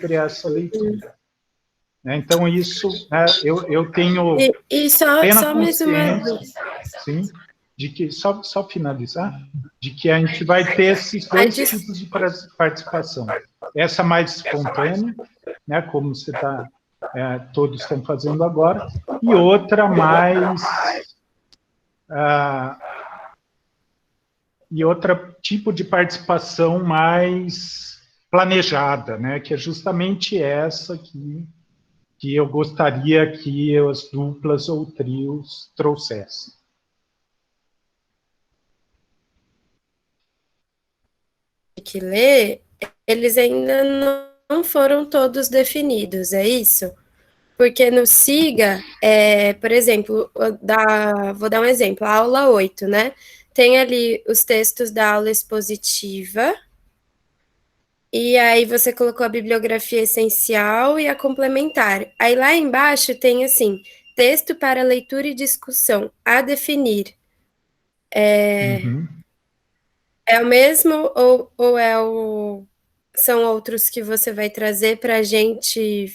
sobre essa leitura. Então, isso, né, eu tenho plena consciência, sim, de que, só finalizar, de que a gente vai ter esses dois tipos de participação. Essa mais espontânea, né, como você todos estão fazendo agora, e outra mais... e outro tipo de participação mais planejada, né, que é justamente essa que eu gostaria que as duplas ou trios trouxessem. Que ler, eles ainda não foram todos definidos, é isso? Porque no SIGA, por exemplo, vou dar um exemplo, a aula 8, né? Tem ali os textos da aula expositiva, e aí você colocou a bibliografia essencial e a complementar. Aí lá embaixo tem assim, texto para leitura e discussão, a definir. É o mesmo ou são outros que você vai trazer para a gente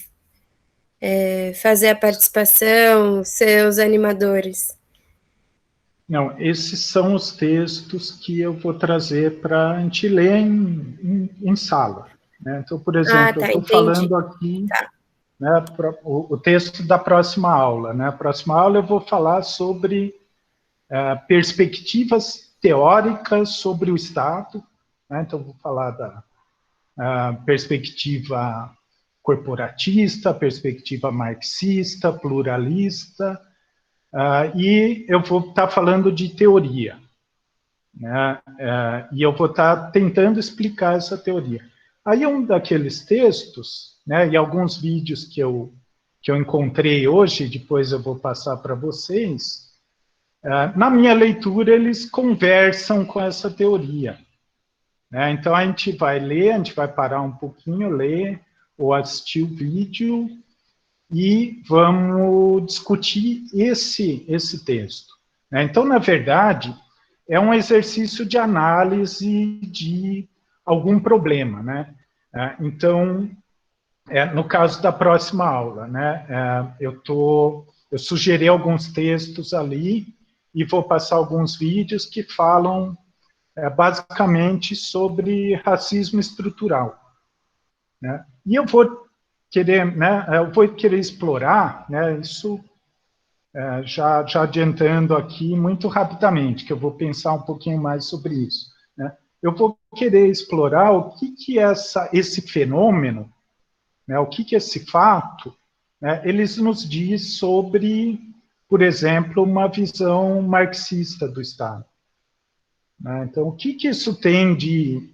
fazer a participação, seus animadores? Não, esses são os textos que eu vou trazer para a gente ler em sala. Né? Então, por exemplo, eu estou falando aqui, né, o texto da próxima aula. Né? A próxima aula eu vou falar sobre perspectivas teóricas sobre o Estado. Né? Então, eu vou falar da perspectiva corporatista, perspectiva marxista, pluralista, e eu vou estar falando de teoria, né? E eu vou estar tentando explicar essa teoria. Aí um daqueles textos, né, e alguns vídeos que eu encontrei hoje, depois eu vou passar para vocês, na minha leitura eles conversam com essa teoria. Né? Então a gente vai ler, a gente vai parar um pouquinho, ler ou assistir o vídeo e vamos discutir esse texto. Né? Então, na verdade, é um exercício de análise de algum problema. Né? Então, no caso da próxima aula, né, eu sugeri alguns textos ali e vou passar alguns vídeos que falam basicamente sobre racismo estrutural. Né? E eu vou querer explorar, né, isso já adiantando aqui muito rapidamente, que eu vou pensar um pouquinho mais sobre isso. Né? Eu vou querer explorar o que é esse fenômeno, né, o que é esse fato, né, eles nos diz sobre, por exemplo, uma visão marxista do Estado. Né? Então, o que isso tem de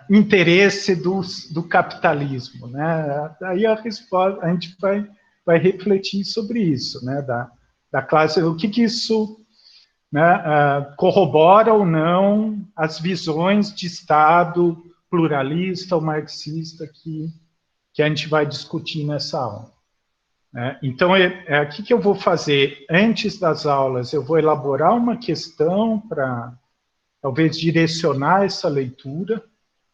interesse do capitalismo? Né? Aí a gente vai refletir sobre isso, né? da classe, o que isso, né, corrobora ou não as visões de Estado pluralista ou marxista que a gente vai discutir nessa aula. Então, o que eu vou fazer antes das aulas? Eu vou elaborar uma questão para talvez direcionar essa leitura,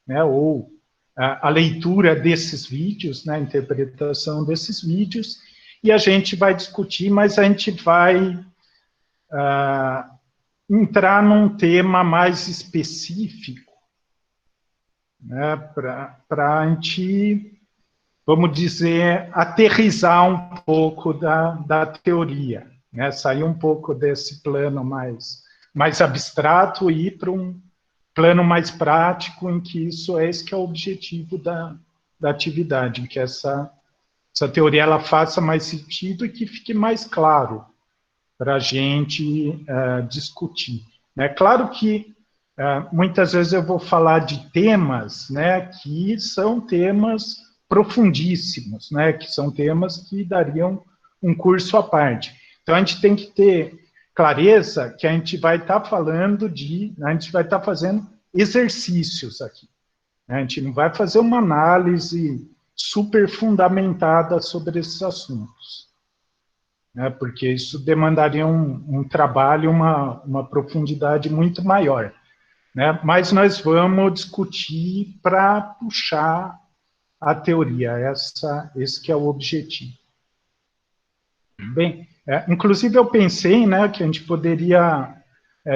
né, ou a leitura desses vídeos, né, a interpretação desses vídeos, e a gente vai discutir, mas a gente vai entrar num tema mais específico, né, para a gente, vamos dizer, aterrizar um pouco da teoria, né, sair um pouco desse plano mais abstrato e ir para um plano mais prático, em que esse que é o objetivo da atividade, que essa teoria ela faça mais sentido e que fique mais claro para a gente discutir. É claro que muitas vezes eu vou falar de temas, né, que são temas profundíssimos, né, que são temas que dariam um curso à parte. Então a gente tem que ter clareza que a gente vai estar falando a gente vai estar fazendo exercícios aqui. Né? A gente não vai fazer uma análise super fundamentada sobre esses assuntos. Né? Porque isso demandaria um trabalho, uma profundidade muito maior. Né? Mas nós vamos discutir para puxar a teoria. Esse que é o objetivo. Bem, inclusive eu pensei, né, que a gente poderia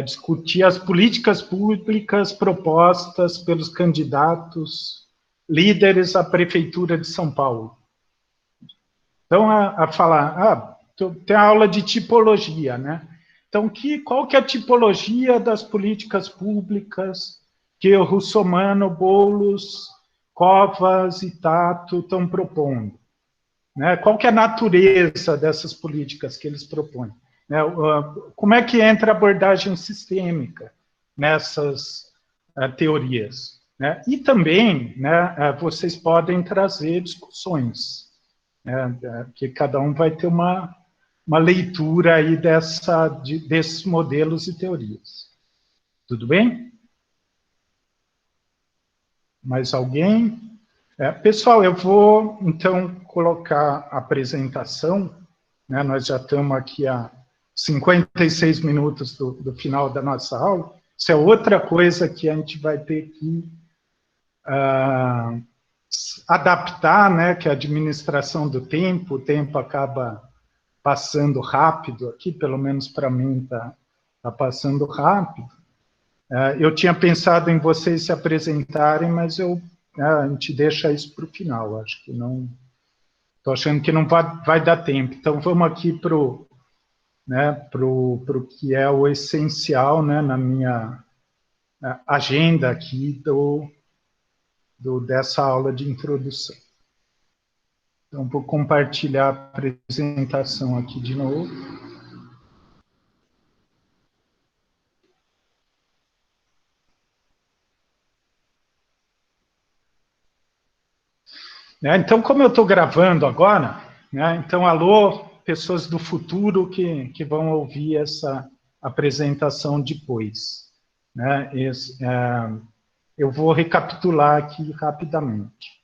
discutir as políticas públicas propostas pelos candidatos líderes à Prefeitura de São Paulo. Então, a falar, tem a aula de tipologia, né? Então, qual que é a tipologia das políticas públicas que o Russomano, Boulos, Covas e Tato estão propondo? Né? Qual que é a natureza dessas políticas que eles propõem? Né? Como é que entra a abordagem sistêmica nessas teorias? Né? E também, né, vocês podem trazer discussões, né, que cada um vai ter uma leitura aí desses modelos e teorias. Tudo bem? Mais alguém? Pessoal, eu vou, então, colocar a apresentação, né, nós já estamos aqui há 56 minutos do final da nossa aula, isso é outra coisa que a gente vai ter que adaptar, né, que é a administração do tempo, o tempo acaba passando rápido aqui, pelo menos para mim está passando rápido. Eu tinha pensado em vocês se apresentarem, mas a gente deixa isso para o final, acho que não... Estou achando que não vai dar tempo. Então, vamos aqui para o que é o essencial, né, na minha agenda aqui dessa aula de introdução. Então, vou compartilhar a apresentação aqui de novo. Então, como eu estou gravando agora, né, então, alô, pessoas do futuro que vão ouvir essa apresentação depois. Né, eu vou recapitular aqui rapidamente.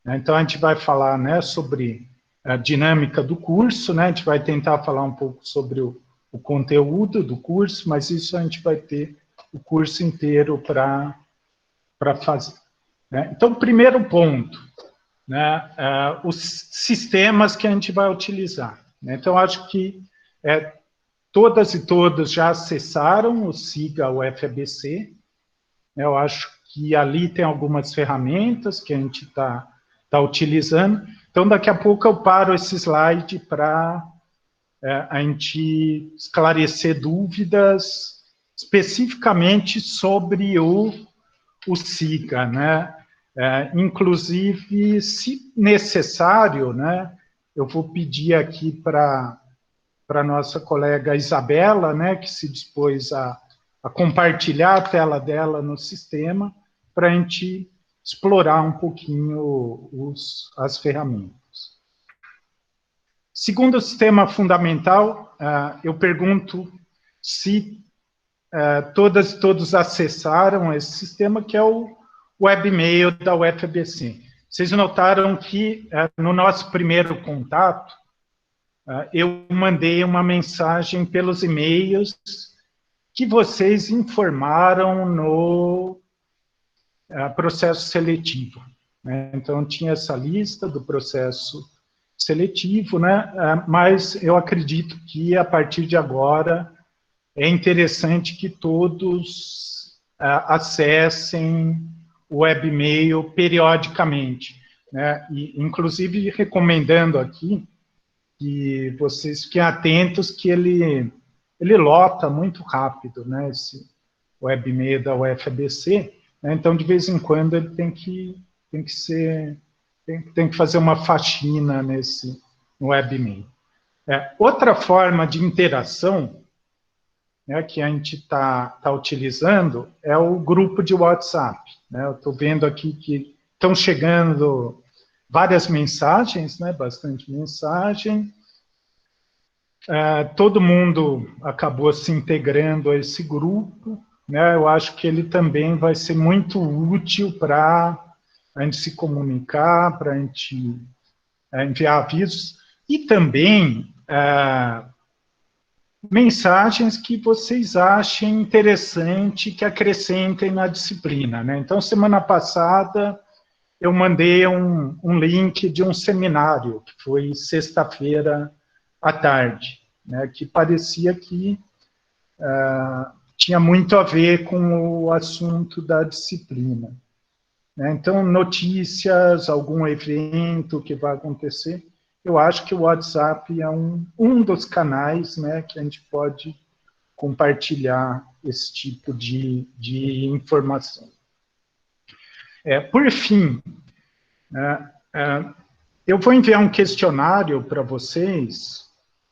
Então, a gente vai falar, né, sobre a dinâmica do curso, né, a gente vai tentar falar um pouco sobre o conteúdo do curso, mas isso a gente vai ter o curso inteiro para fazer. Né? Então, primeiro ponto, né, os sistemas que a gente vai utilizar. Né? Então, acho que todas e todos já acessaram o SIGA UFABC. Eu acho que ali tem algumas ferramentas que a gente está utilizando. Então, daqui a pouco eu paro esse slide para a gente esclarecer dúvidas especificamente sobre o SIGA, né? Inclusive, se necessário, né, eu vou pedir aqui para a nossa colega Isabela, né, que se dispôs a compartilhar a tela dela no sistema, para a gente explorar um pouquinho as ferramentas. Segundo sistema fundamental, eu pergunto se todas e todos acessaram esse sistema, que é o webmail da UFABC. Vocês notaram que, no nosso primeiro contato, eu mandei uma mensagem pelos e-mails que vocês informaram no processo seletivo. Né? Então, tinha essa lista do processo seletivo, né? Mas eu acredito que, a partir de agora, é interessante que todos acessem o webmail periodicamente, né? E, inclusive, recomendando aqui que vocês fiquem atentos que ele lota muito rápido, né? Esse webmail da UFABC, né? Então, de vez em quando, ele tem que fazer uma faxina no webmail. Outra forma de interação, né, que a gente está utilizando é o grupo de WhatsApp. Né? Eu estou vendo aqui que estão chegando várias mensagens, né, bastante mensagem. Todo mundo acabou se integrando a esse grupo. Né? Eu acho que ele também vai ser muito útil para a gente se comunicar, para a gente enviar avisos, e também mensagens que vocês achem interessante que acrescentem na disciplina. Né? Então, semana passada, eu mandei um link de um seminário, que foi sexta-feira à tarde, né, que parecia que tinha muito a ver com o assunto da disciplina. Né? Então, notícias, algum evento que vai acontecer, eu acho que o WhatsApp é um dos canais, né, que a gente pode compartilhar esse tipo de informação. Por fim, né, eu vou enviar um questionário para vocês,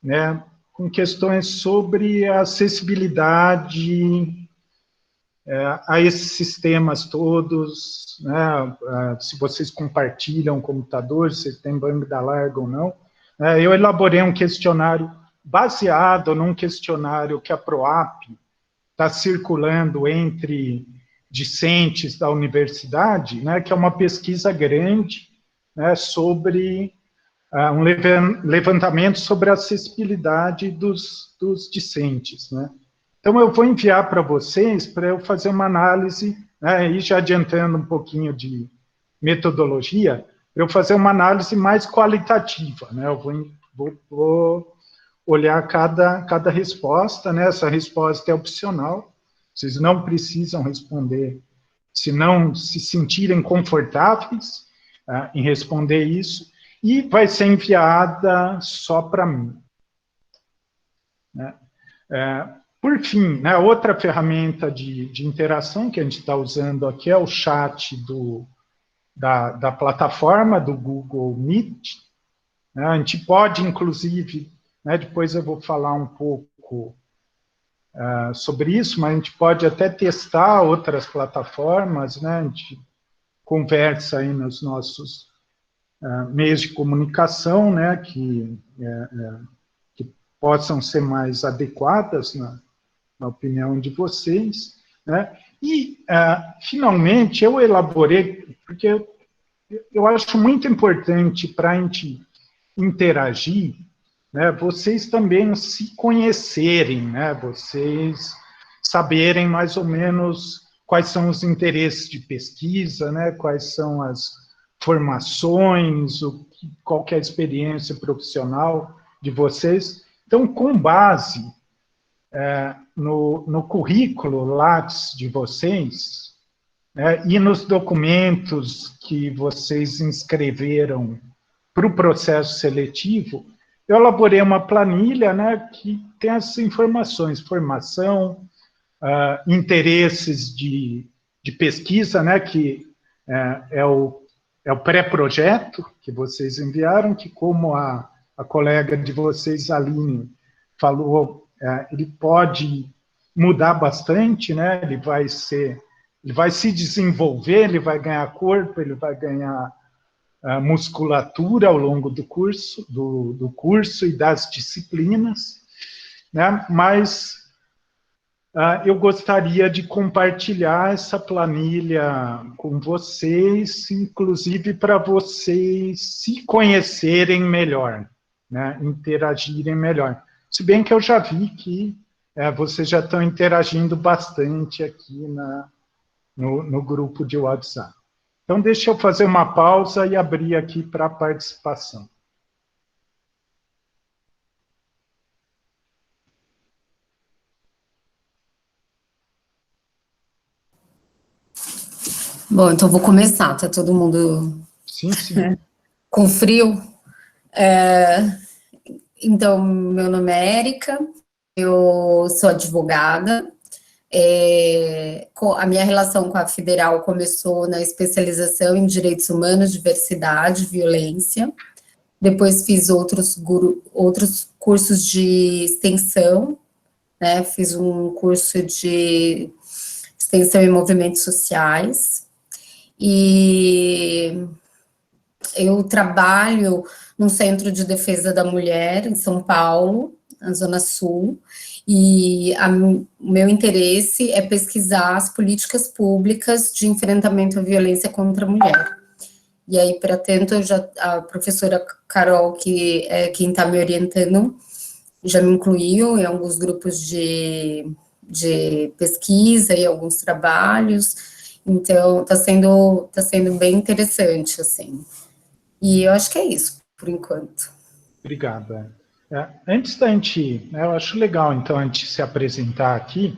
né, com questões sobre a acessibilidade a esses sistemas todos, né, se vocês compartilham o computador, se tem banda larga ou não. Eu elaborei um questionário baseado num questionário que a PROAP está circulando entre discentes da universidade, né, que é uma pesquisa grande, né, sobre um levantamento sobre a acessibilidade dos discentes, né. Então, eu vou enviar para vocês, para eu fazer uma análise, né, e já adiantando um pouquinho de metodologia, eu fazer uma análise mais qualitativa, né, eu vou olhar cada resposta, né, essa resposta é opcional, vocês não precisam responder se não se sentirem confortáveis em responder isso, e vai ser enviada só para mim. Né? Por fim, né, outra ferramenta de interação que a gente está usando aqui é o chat da plataforma do Google Meet. Né, a gente pode, inclusive, né, depois eu vou falar um pouco sobre isso, mas a gente pode até testar outras plataformas, né, a gente conversa aí nos nossos meios de comunicação, né, que possam ser mais adequadas na opinião de vocês, né? E, finalmente, eu elaborei, porque eu acho muito importante para a gente interagir, né, vocês também se conhecerem, né, vocês saberem mais ou menos quais são os interesses de pesquisa, né, quais são as formações, qual que é a experiência profissional de vocês. Então, com base no currículo Lattes de vocês, né, e nos documentos que vocês inscreveram para o processo seletivo, eu elaborei uma planilha, né, que tem as informações, formação, interesses de pesquisa, né, que é o pré-projeto que vocês enviaram, que como a colega de vocês, Aline, falou, ele pode mudar bastante, né, ele vai se desenvolver, ele vai ganhar corpo, ele vai ganhar musculatura ao longo do curso, do curso e das disciplinas, né, mas eu gostaria de compartilhar essa planilha com vocês, inclusive para vocês se conhecerem melhor, né, interagirem melhor. Se bem que eu já vi que vocês já estão interagindo bastante aqui no grupo de WhatsApp. Então, deixa eu fazer uma pausa e abrir aqui para a participação. Bom, então vou começar, tá todo mundo Sim. Com frio? Então, meu nome é Érica, eu sou advogada, a minha relação com a Federal começou na especialização em Direitos Humanos, Diversidade, Violência, depois fiz outros cursos de extensão, né, fiz um curso de extensão em movimentos sociais, e eu trabalho num centro de defesa da mulher em São Paulo, na Zona Sul, e o meu interesse é pesquisar as políticas públicas de enfrentamento à violência contra a mulher. E aí, para tanto, a professora Carol, que é quem está me orientando, já me incluiu em alguns grupos de pesquisa e alguns trabalhos, Então, tá sendo bem interessante, assim. E eu acho que é isso, por enquanto. Obrigado. Antes da gente, eu acho legal, então, a gente se apresentar aqui,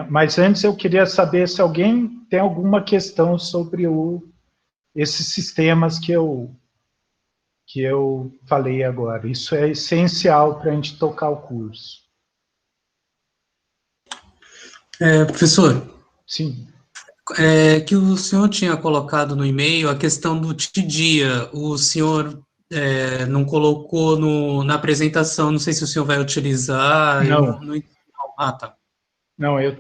mas antes eu queria saber se alguém tem alguma questão sobre esses sistemas que eu falei agora. Isso é essencial para a gente tocar o curso. Professor, sim. Que o senhor tinha colocado no e-mail a questão do TDIA, o senhor não colocou na apresentação, não sei se o senhor vai utilizar. Não. Tá. Não, eu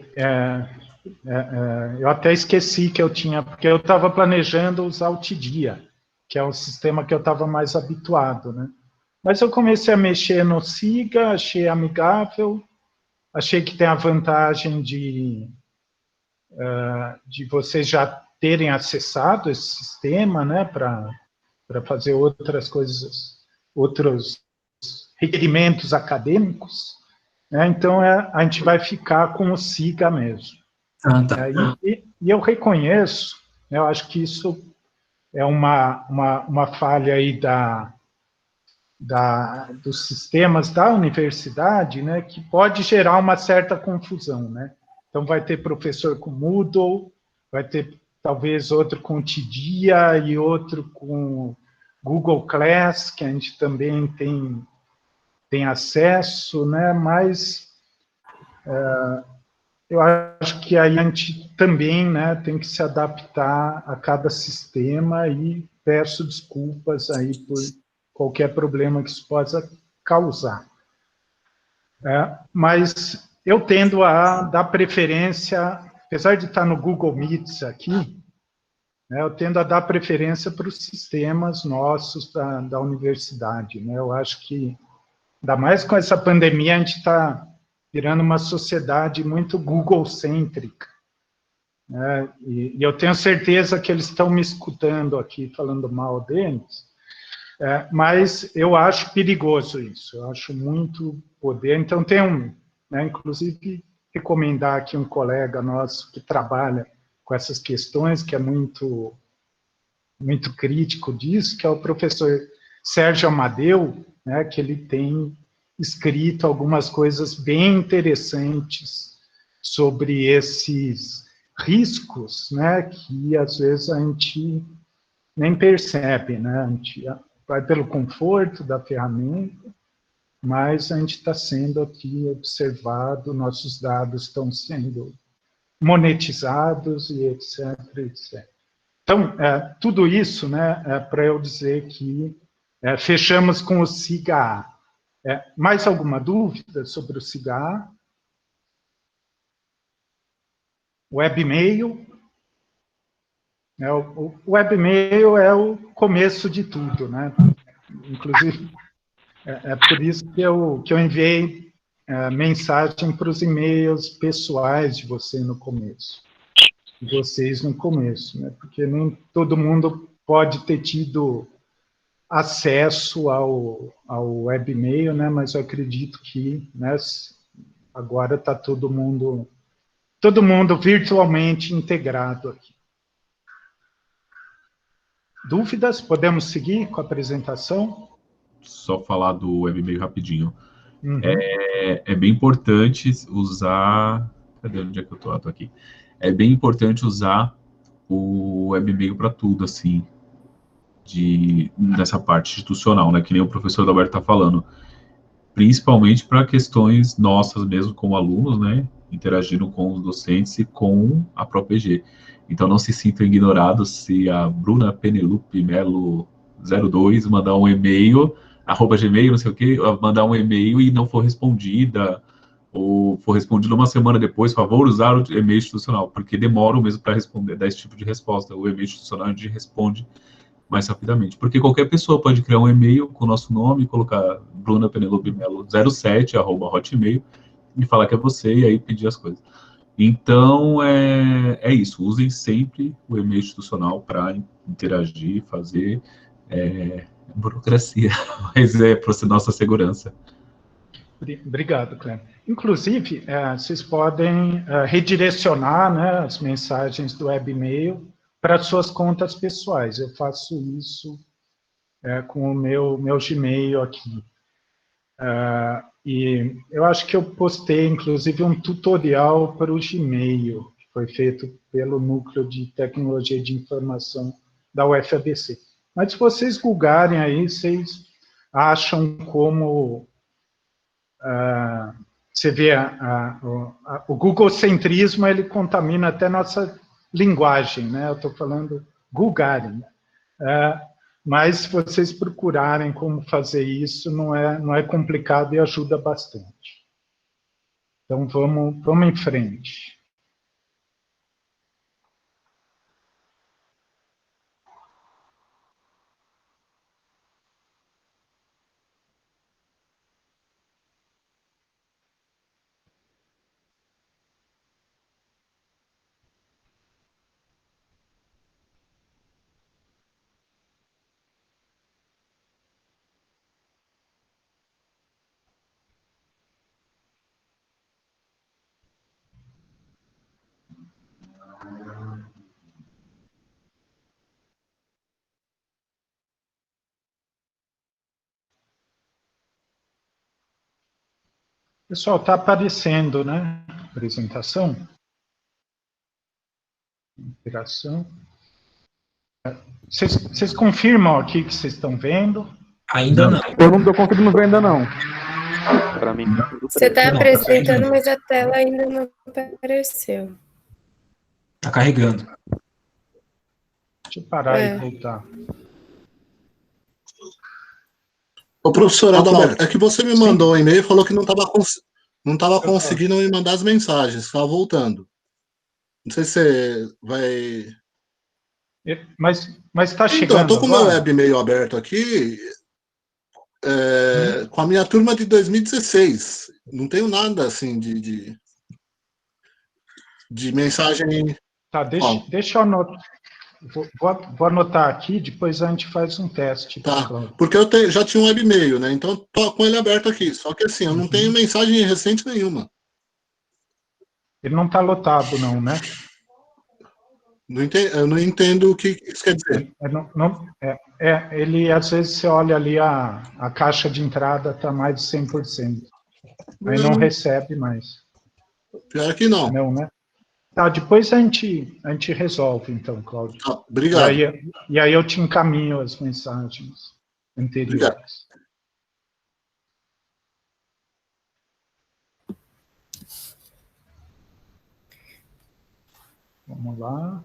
até esqueci que eu tinha, porque eu estava planejando usar o TDIA, que é o sistema que eu estava mais habituado, né? Mas eu comecei a mexer no SIGA, achei amigável, achei que tem a vantagem de vocês já terem acessado esse sistema, né, para fazer outras coisas, outros requerimentos acadêmicos, né? Então a gente vai ficar com o SIGA mesmo. Tá. E eu reconheço, né, eu acho que isso é uma falha aí dos sistemas da universidade, né, que pode gerar uma certa confusão, né? Então, vai ter professor com Moodle, vai ter talvez outro com TDIA e outro com Google Class, que a gente também tem acesso, né? Mas eu acho que aí a gente também, né, tem que se adaptar a cada sistema e peço desculpas aí por qualquer problema que isso possa causar. Mas eu tendo a dar preferência, apesar de estar no Google Meets aqui, né, eu tendo a dar preferência para os sistemas nossos da universidade, né? Eu acho que, ainda mais com essa pandemia, a gente está virando uma sociedade muito Google-cêntrica, né? E eu tenho certeza que eles estão me escutando aqui, falando mal deles, mas eu acho perigoso isso, eu acho muito poder. Então, tem né, inclusive, recomendar aqui um colega nosso que trabalha com essas questões, que é muito crítico disso, que é o professor Sérgio Amadeu, né, que ele tem escrito algumas coisas bem interessantes sobre esses riscos, né, que às vezes a gente nem percebe, né, a gente vai pelo conforto da ferramenta, mas a gente está sendo aqui observado, nossos dados estão sendo monetizados e etc, etc. Então, tudo isso, né, para eu dizer que fechamos com o SIGA. Mais alguma dúvida sobre o SIGA? Webmail. O webmail é o começo de tudo, né? Inclusive, é por isso que eu enviei mensagem para os e-mails pessoais de vocês no começo, né? Porque nem todo mundo pode ter tido acesso ao webmail, né? Mas eu acredito que, né, agora está todo mundo virtualmente integrado aqui. Dúvidas? Podemos seguir com a apresentação? Só falar do webmail rapidinho. Uhum. É bem importante usar... Cadê? Onde é que eu tô? Tô aqui. É bem importante usar o webmail para tudo, assim, nessa parte institucional, né? Que nem o professor Adalberto está falando. Principalmente para questões nossas mesmo, como alunos, né? Interagindo com os docentes e com a própria EG. Então, não se sintam ignorados se a Bruna Penelope Melo 02 mandar um e-mail, @gmail, não sei o quê, mandar um e-mail e não for respondida, ou for respondido uma semana depois, por favor, usar o e-mail institucional, porque demora mesmo para responder, dar esse tipo de resposta. O e-mail institucional a gente responde mais rapidamente, porque qualquer pessoa pode criar um e-mail com o nosso nome, colocar Bruna Penelope Melo 07, @hotmail, e falar que é você, e aí pedir as coisas. Então, é isso, usem sempre o e-mail institucional para interagir, fazer burocracia, mas para nossa segurança. Obrigado, Clem. Inclusive, vocês podem redirecionar, né, as mensagens do webmail para suas contas pessoais. Eu faço isso com o meu Gmail aqui. E eu acho que eu postei, inclusive, um tutorial para o Gmail, que foi feito pelo Núcleo de Tecnologia de Informação da UFABC. Mas se vocês googarem aí, vocês acham como... você vê, o googlecentrismo, ele contamina até nossa linguagem, né? Eu estou falando googarem. Mas se vocês procurarem como fazer isso, não é complicado e ajuda bastante. Então, vamos em frente. Pessoal, está aparecendo, né? Apresentação. Interação. Vocês confirmam aqui que vocês estão vendo? Ainda não. Eu não estou conseguindo ver ainda, não. Para mim, Você está apresentando, mas a tela ainda não apareceu. Está carregando. Deixa eu parar e voltar. Ô, professor Adalberto, é que você me mandou um e-mail e falou que não estava conseguindo me mandar as mensagens, estava voltando. Não sei se você vai... Mas está chegando. Então, eu estou com o meu agora? webmail aberto aqui, com a minha turma de 2016. Não tenho nada, assim, de mensagem... Tá, deixa eu anotar. Vou anotar aqui, depois a gente faz um teste. Tá, porque eu já tinha um webmail, né? Então, estou com ele aberto aqui. Só que, assim, eu não tenho mensagem recente nenhuma. Ele não está lotado, não, né? Eu não entendo o que isso quer dizer. Ele, às vezes, você olha ali, a caixa de entrada está mais de 100%. Aí não recebe mais. Pior que não. Não, né? Tá, depois a gente resolve, então, Cláudio. Tá, obrigado. E aí eu te encaminho as mensagens anteriores. Obrigado. Vamos lá.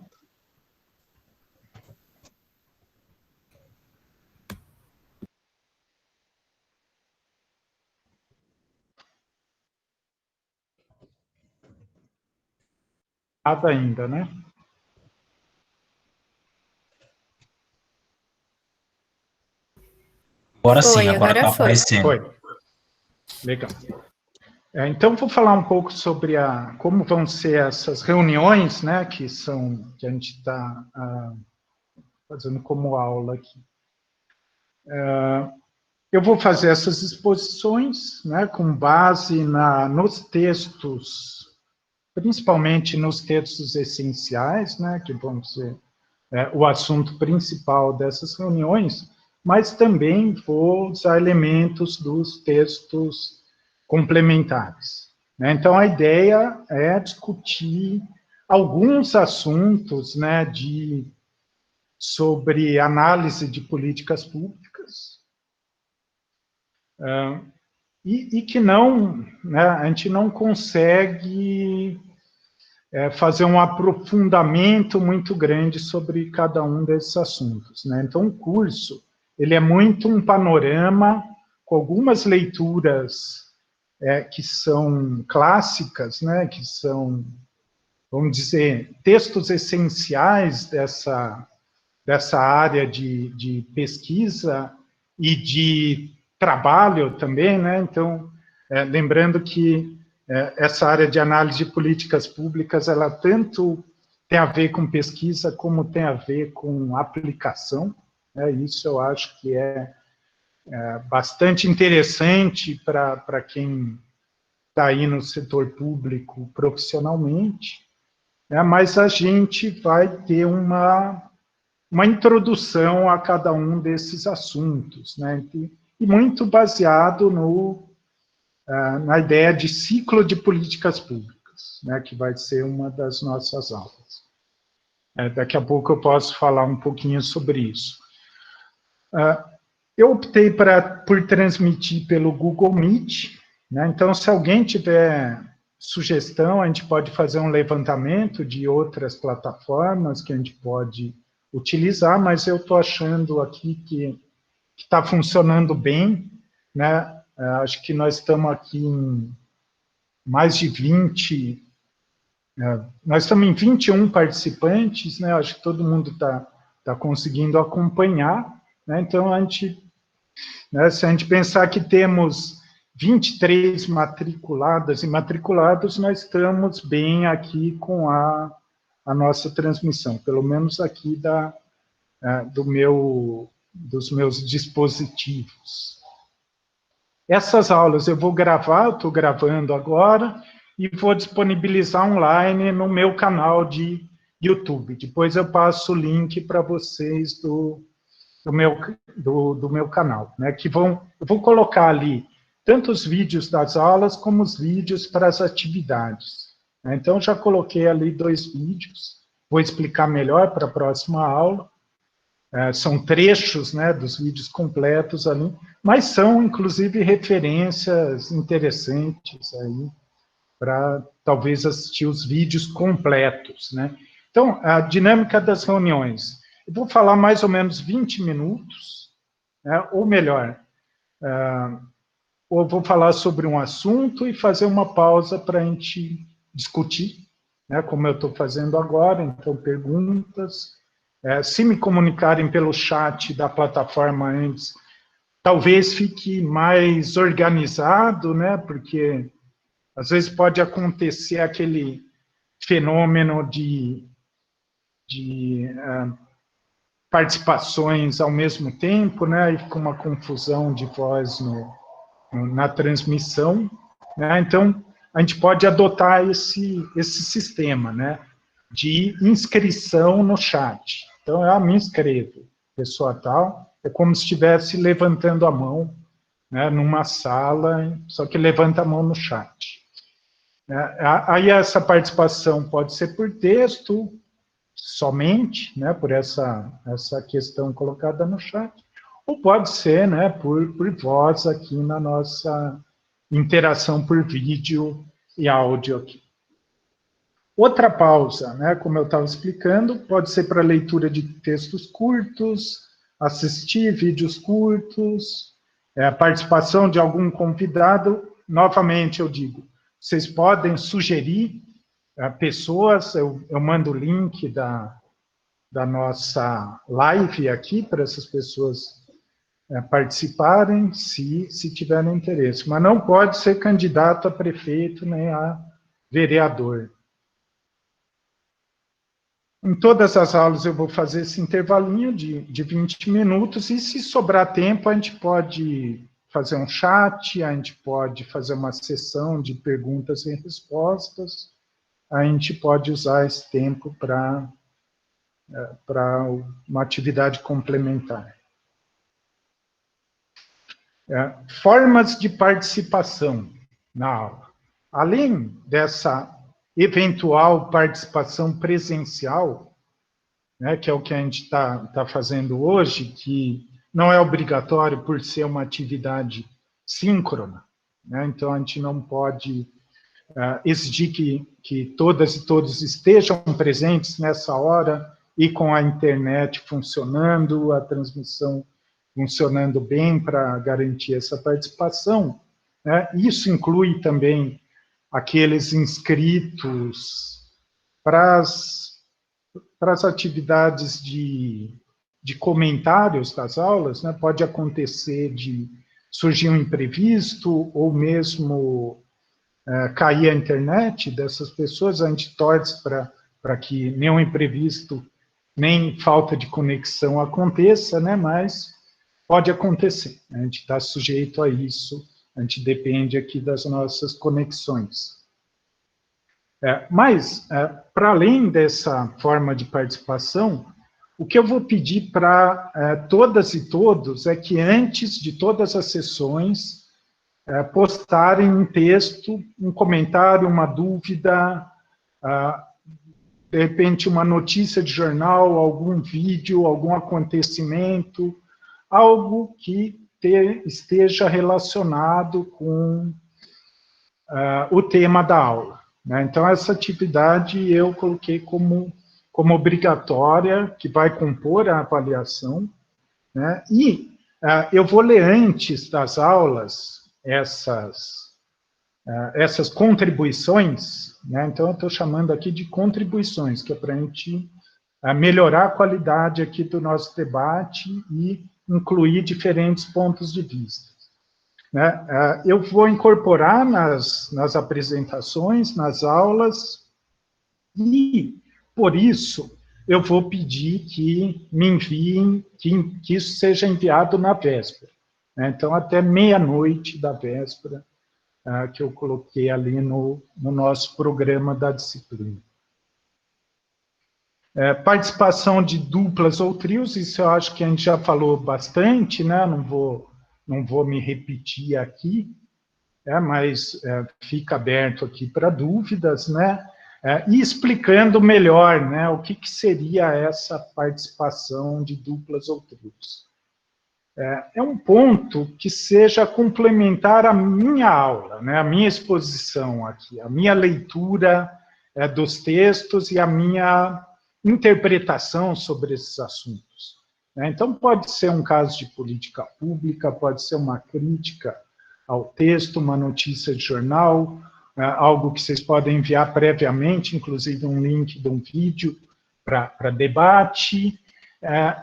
Nada ainda, né? Agora sim, agora está aparecendo. Foi. Legal. Então, vou falar um pouco sobre como vão ser essas reuniões, né, que a gente está fazendo como aula aqui. Eu vou fazer essas exposições, né, com base nos textos, principalmente nos textos essenciais, né, que vão ser o assunto principal dessas reuniões, mas também vou usar elementos dos textos complementares, né? Então, a ideia é discutir alguns assuntos, né, sobre análise de políticas públicas, e que não, né, a gente não consegue fazer um aprofundamento muito grande sobre cada um desses assuntos, né? Então, o curso, ele é muito um panorama com algumas leituras que são clássicas, né, que são, vamos dizer, textos essenciais dessa área de pesquisa e de trabalho também, né? Então, lembrando que essa área de análise de políticas públicas, ela tanto tem a ver com pesquisa, como tem a ver com aplicação, né? Isso eu acho que é bastante interessante para quem está aí no setor público profissionalmente, né, mas a gente vai ter uma introdução a cada um desses assuntos, né, e muito baseado na ideia de ciclo de políticas públicas, né, que vai ser uma das nossas aulas. Daqui a pouco eu posso falar um pouquinho sobre isso. Eu optei por transmitir pelo Google Meet, né, então se alguém tiver sugestão, a gente pode fazer um levantamento de outras plataformas que a gente pode utilizar, mas eu estou achando aqui que está funcionando bem, né? Acho que nós estamos aqui em mais de 20, nós estamos em 21 participantes, né? Acho que todo mundo está conseguindo acompanhar, né? Então, né, se a gente pensar que temos 23 matriculadas e matriculados, nós estamos bem aqui com a nossa transmissão, pelo menos aqui dos meus dispositivos. Essas aulas eu vou gravar, estou gravando agora, e vou disponibilizar online no meu canal de YouTube. Depois eu passo o link para vocês do meu canal, né, que eu vou colocar ali tanto os vídeos das aulas como os vídeos para as atividades. Né? Então, já coloquei ali 2 vídeos, vou explicar melhor para a próxima aula. São trechos, né, dos vídeos completos ali, mas são, inclusive, referências interessantes aí para, talvez, assistir os vídeos completos, né. Então, a dinâmica das reuniões. Eu vou falar mais ou menos 20 minutos, né, ou melhor, ou vou falar sobre um assunto e fazer uma pausa para a gente discutir, né, como eu estou fazendo agora, então, perguntas. Se me comunicarem pelo chat da plataforma antes, talvez fique mais organizado, né, porque às vezes pode acontecer aquele fenômeno de participações ao mesmo tempo, né, e fica uma confusão de voz na transmissão, né, então a gente pode adotar esse sistema, né, de inscrição no chat. Então, eu me inscrevo, pessoa tal, é como se estivesse levantando a mão, né, numa sala, só que levanta a mão no chat. Aí essa participação pode ser por texto, somente, né, por essa questão colocada no chat, ou pode ser, né, por voz aqui na nossa interação por vídeo e áudio aqui. Outra pausa, né, como eu estava explicando, pode ser para leitura de textos curtos, assistir vídeos curtos, a participação de algum convidado. Novamente, eu digo, vocês podem sugerir pessoas, eu mando o link da nossa live aqui para essas pessoas participarem, se tiverem interesse. Mas não pode ser candidato a prefeito nem a vereador. Em todas as aulas eu vou fazer esse intervalinho de 20 minutos, e se sobrar tempo, a gente pode fazer um chat, a gente pode fazer uma sessão de perguntas e respostas, a gente pode usar esse tempo para uma atividade complementar. Formas de participação na aula. Além dessa eventual participação presencial, né, que é o que a gente está fazendo hoje, que não é obrigatório por ser uma atividade síncrona, né, então a gente não pode exigir que todas e todos estejam presentes nessa hora e com a internet funcionando, a transmissão funcionando bem para garantir essa participação, né. Isso inclui também aqueles inscritos para as atividades de comentários das aulas, né, pode acontecer de surgir um imprevisto, ou mesmo cair a internet dessas pessoas, a gente torce para que nenhum imprevisto, nem falta de conexão aconteça, né, mas pode acontecer, né? A gente está sujeito a isso, a gente depende aqui das nossas conexões. Mas, para além dessa forma de participação, o que eu vou pedir para todas e todos é que antes de todas as sessões postarem um texto, um comentário, uma dúvida, de repente uma notícia de jornal, algum vídeo, algum acontecimento, algo que esteja relacionado com o tema da aula, né? Então, essa atividade eu coloquei como obrigatória, que vai compor a avaliação, né? E eu vou ler antes das aulas essas contribuições, né? Então, eu estou chamando aqui de contribuições, que é para a gente melhorar a qualidade aqui do nosso debate e incluir diferentes pontos de vista, né? Eu vou incorporar nas apresentações, nas aulas, e, por isso, eu vou pedir que me enviem, que isso seja enviado na véspera, né? Então, até meia-noite da véspera, que eu coloquei ali no nosso programa da disciplina. Participação de duplas ou trios, isso eu acho que a gente já falou bastante, né? Não vou me repetir aqui, mas fica aberto aqui para dúvidas, né? E explicando melhor, né, o que seria essa participação de duplas ou trios. É um ponto que seja complementar à minha aula, né, a minha exposição aqui, a minha leitura dos textos e a minha interpretação sobre esses assuntos, né? Então, pode ser um caso de política pública, pode ser uma crítica ao texto, uma notícia de jornal, algo que vocês podem enviar previamente, inclusive um link de um vídeo para debate,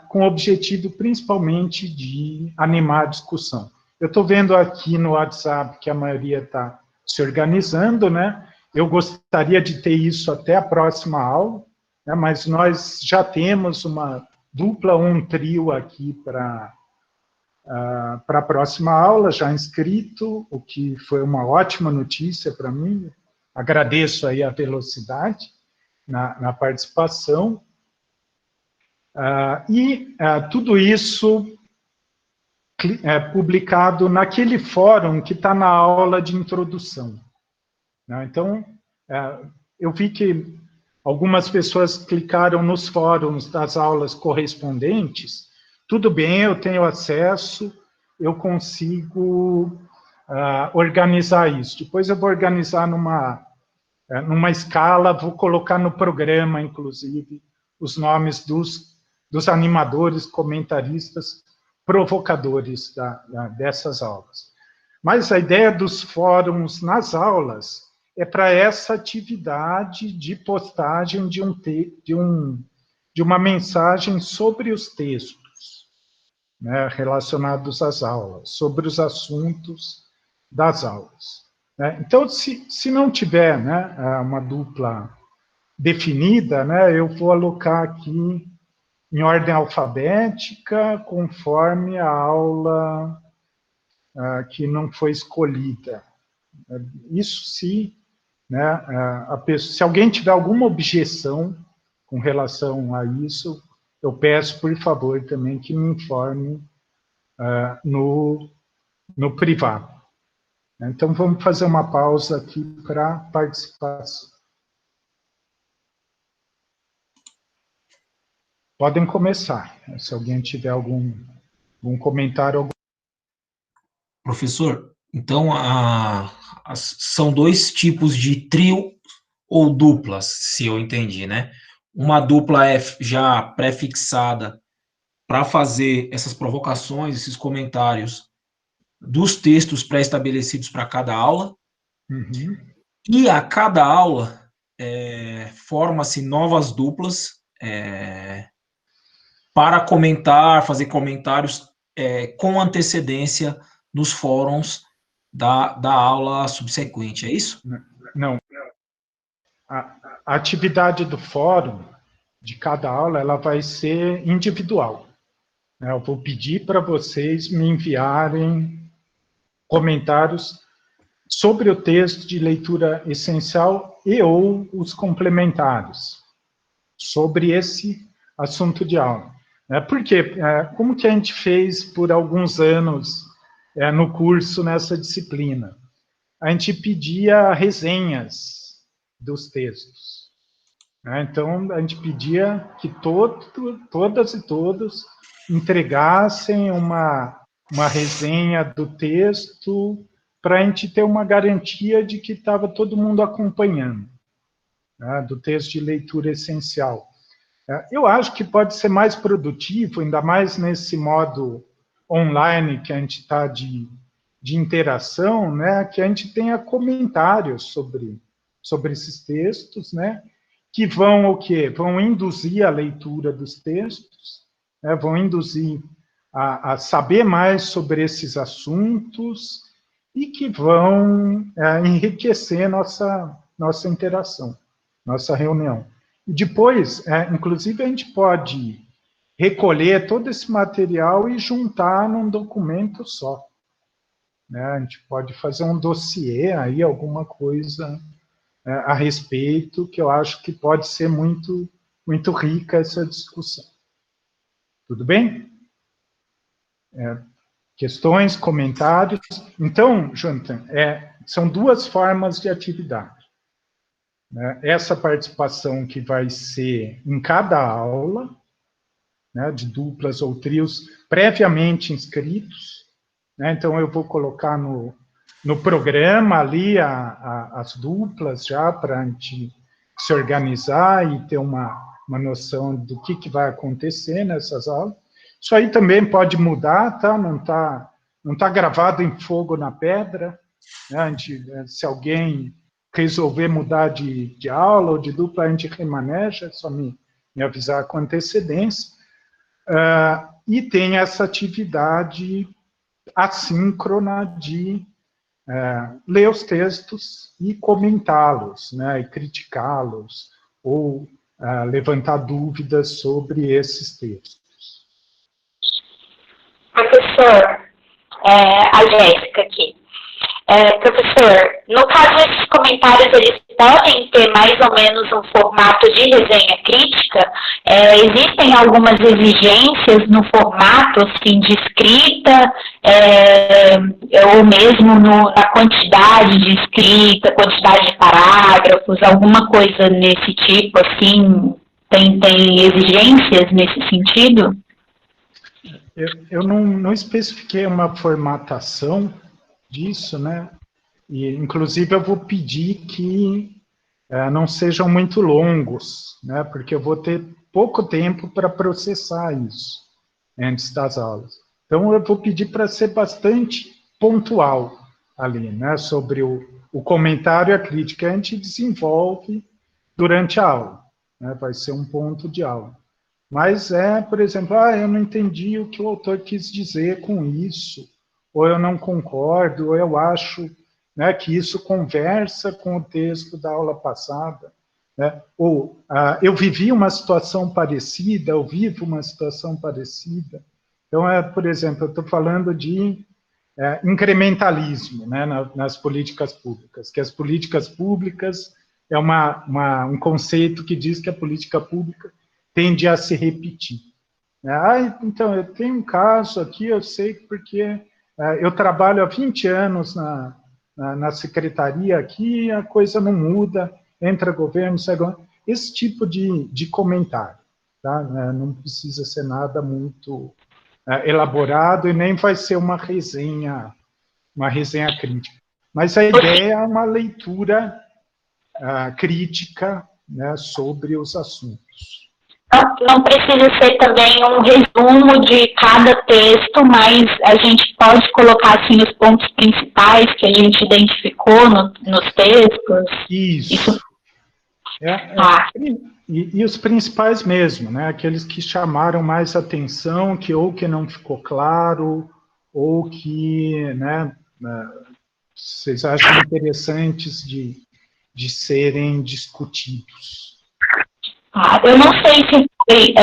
com o objetivo principalmente de animar a discussão. Eu estou vendo aqui no WhatsApp que a maioria está se organizando, né? Eu gostaria de ter isso até a próxima aula, né? Mas nós já temos uma dupla ou um trio aqui para a próxima aula, já inscrito, o que foi uma ótima notícia para mim. Agradeço aí a velocidade na participação. Tudo isso publicado naquele fórum que está na aula de introdução, né? Então, eu vi que algumas pessoas clicaram nos fóruns das aulas correspondentes. Tudo bem, eu tenho acesso, eu consigo organizar isso. Depois eu vou organizar numa escala, vou colocar no programa, inclusive, os nomes dos animadores, comentaristas, provocadores dessas aulas. Mas a ideia dos fóruns nas aulas é para essa atividade de postagem de uma mensagem sobre os textos, né, relacionados às aulas, sobre os assuntos das aulas, né? Então, se não tiver, né, uma dupla definida, né, eu vou alocar aqui em ordem alfabética, conforme a aula que não foi escolhida. Isso se, né, se alguém tiver alguma objeção com relação a isso, eu peço, por favor, também que me informe no privado. Então, vamos fazer uma pausa aqui para participação. Podem começar, se alguém tiver algum comentário. Professor, então, são dois tipos de trio ou duplas, se eu entendi, né? Uma dupla é já pré-fixada para fazer essas provocações, esses comentários dos textos pré-estabelecidos para cada aula. Uhum. E a cada aula forma-se novas duplas para comentar, fazer comentários com antecedência nos fóruns da aula subsequente, é isso? Não. A atividade do fórum, de cada aula, ela vai ser individual. Eu vou pedir para vocês me enviarem comentários sobre o texto de leitura essencial e ou os complementares sobre esse assunto de aula. Porque, como que a gente fez por alguns anos no curso nessa disciplina? A gente pedia resenhas dos textos. Então, a gente pedia que todas e todos entregassem uma resenha do texto para a gente ter uma garantia de que estava todo mundo acompanhando, do texto de leitura essencial. Eu acho que pode ser mais produtivo, ainda mais nesse modo online que a gente está de interação, né, que a gente tenha comentários sobre esses textos, né, que vão o quê? Vão induzir a leitura dos textos, né, vão induzir a saber mais sobre esses assuntos e que vão enriquecer nossa interação, nossa reunião. E depois, inclusive, a gente pode recolher todo esse material e juntar num documento só. A gente pode fazer um dossiê aí, alguma coisa a respeito, que eu acho que pode ser muito, muito rica essa discussão. Tudo bem? Questões, comentários? Então, Jonathan, são duas formas de atividade. Essa participação que vai ser em cada aula, de duplas ou trios previamente inscritos. Então, eu vou colocar no programa ali as duplas já para a gente se organizar e ter uma noção do que vai acontecer nessas aulas. Isso aí também pode mudar, tá? Não tá gravado em fogo na pedra. Se alguém resolver mudar de aula ou de dupla, a gente remaneja, é só me avisar com antecedência. E tem essa atividade assíncrona de ler os textos e comentá-los, né, e criticá-los, ou levantar dúvidas sobre esses textos. Professor, a Jéssica aqui. Professor, no caso, esses comentários, eles podem ter mais ou menos um formato de resenha crítica? Existem algumas exigências no formato, assim, de escrita, ou mesmo na quantidade de escrita, quantidade de parágrafos, alguma coisa nesse tipo, assim, tem exigências nesse sentido? Eu não especifiquei uma formatação disso, né? E, inclusive, eu vou pedir que não sejam muito longos, né? Porque eu vou ter pouco tempo para processar isso antes das aulas. Então, eu vou pedir para ser bastante pontual ali, né? Sobre o comentário e a crítica. A gente desenvolve durante a aula, né? Vai ser um ponto de aula. Mas por exemplo, eu não entendi o que o autor quis dizer com isso, ou eu não concordo, ou eu acho, né, que isso conversa com o texto da aula passada, né, ou eu vivi uma situação parecida, eu vivo uma situação parecida. Então, por exemplo, eu estou falando de incrementalismo, né, nas políticas públicas, que as políticas públicas é um conceito que diz que a política pública tende a se repetir. Então, eu tenho um caso aqui, eu sei porque eu trabalho há 20 anos na secretaria aqui, a coisa não muda, entra governo, sai governo. Esse tipo de comentário, tá? Não precisa ser nada muito elaborado e nem vai ser uma resenha crítica. Mas a ideia é uma leitura crítica, né, sobre os assuntos. Não precisa ser também um resumo de cada texto, mas a gente pode colocar assim os pontos principais que a gente identificou nos textos. Isso. E os principais mesmo, né? Aqueles que chamaram mais atenção, que não ficou claro, ou que, né, vocês acham interessantes de serem discutidos. Eu não sei se foi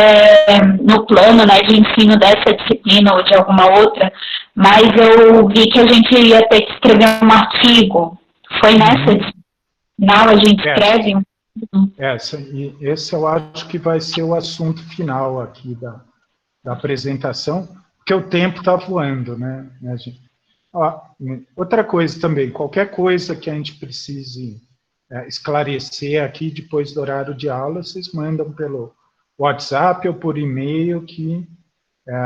no plano, né, de ensino dessa disciplina ou de alguma outra, mas eu vi que a gente ia ter que escrever um artigo. Foi nessa disciplina? Não, a gente escreve esse eu acho que vai ser o assunto final aqui da apresentação, porque o tempo está voando, né? Outra coisa também, qualquer coisa que a gente precise esclarecer aqui depois do horário de aula, vocês mandam pelo WhatsApp ou por e-mail, que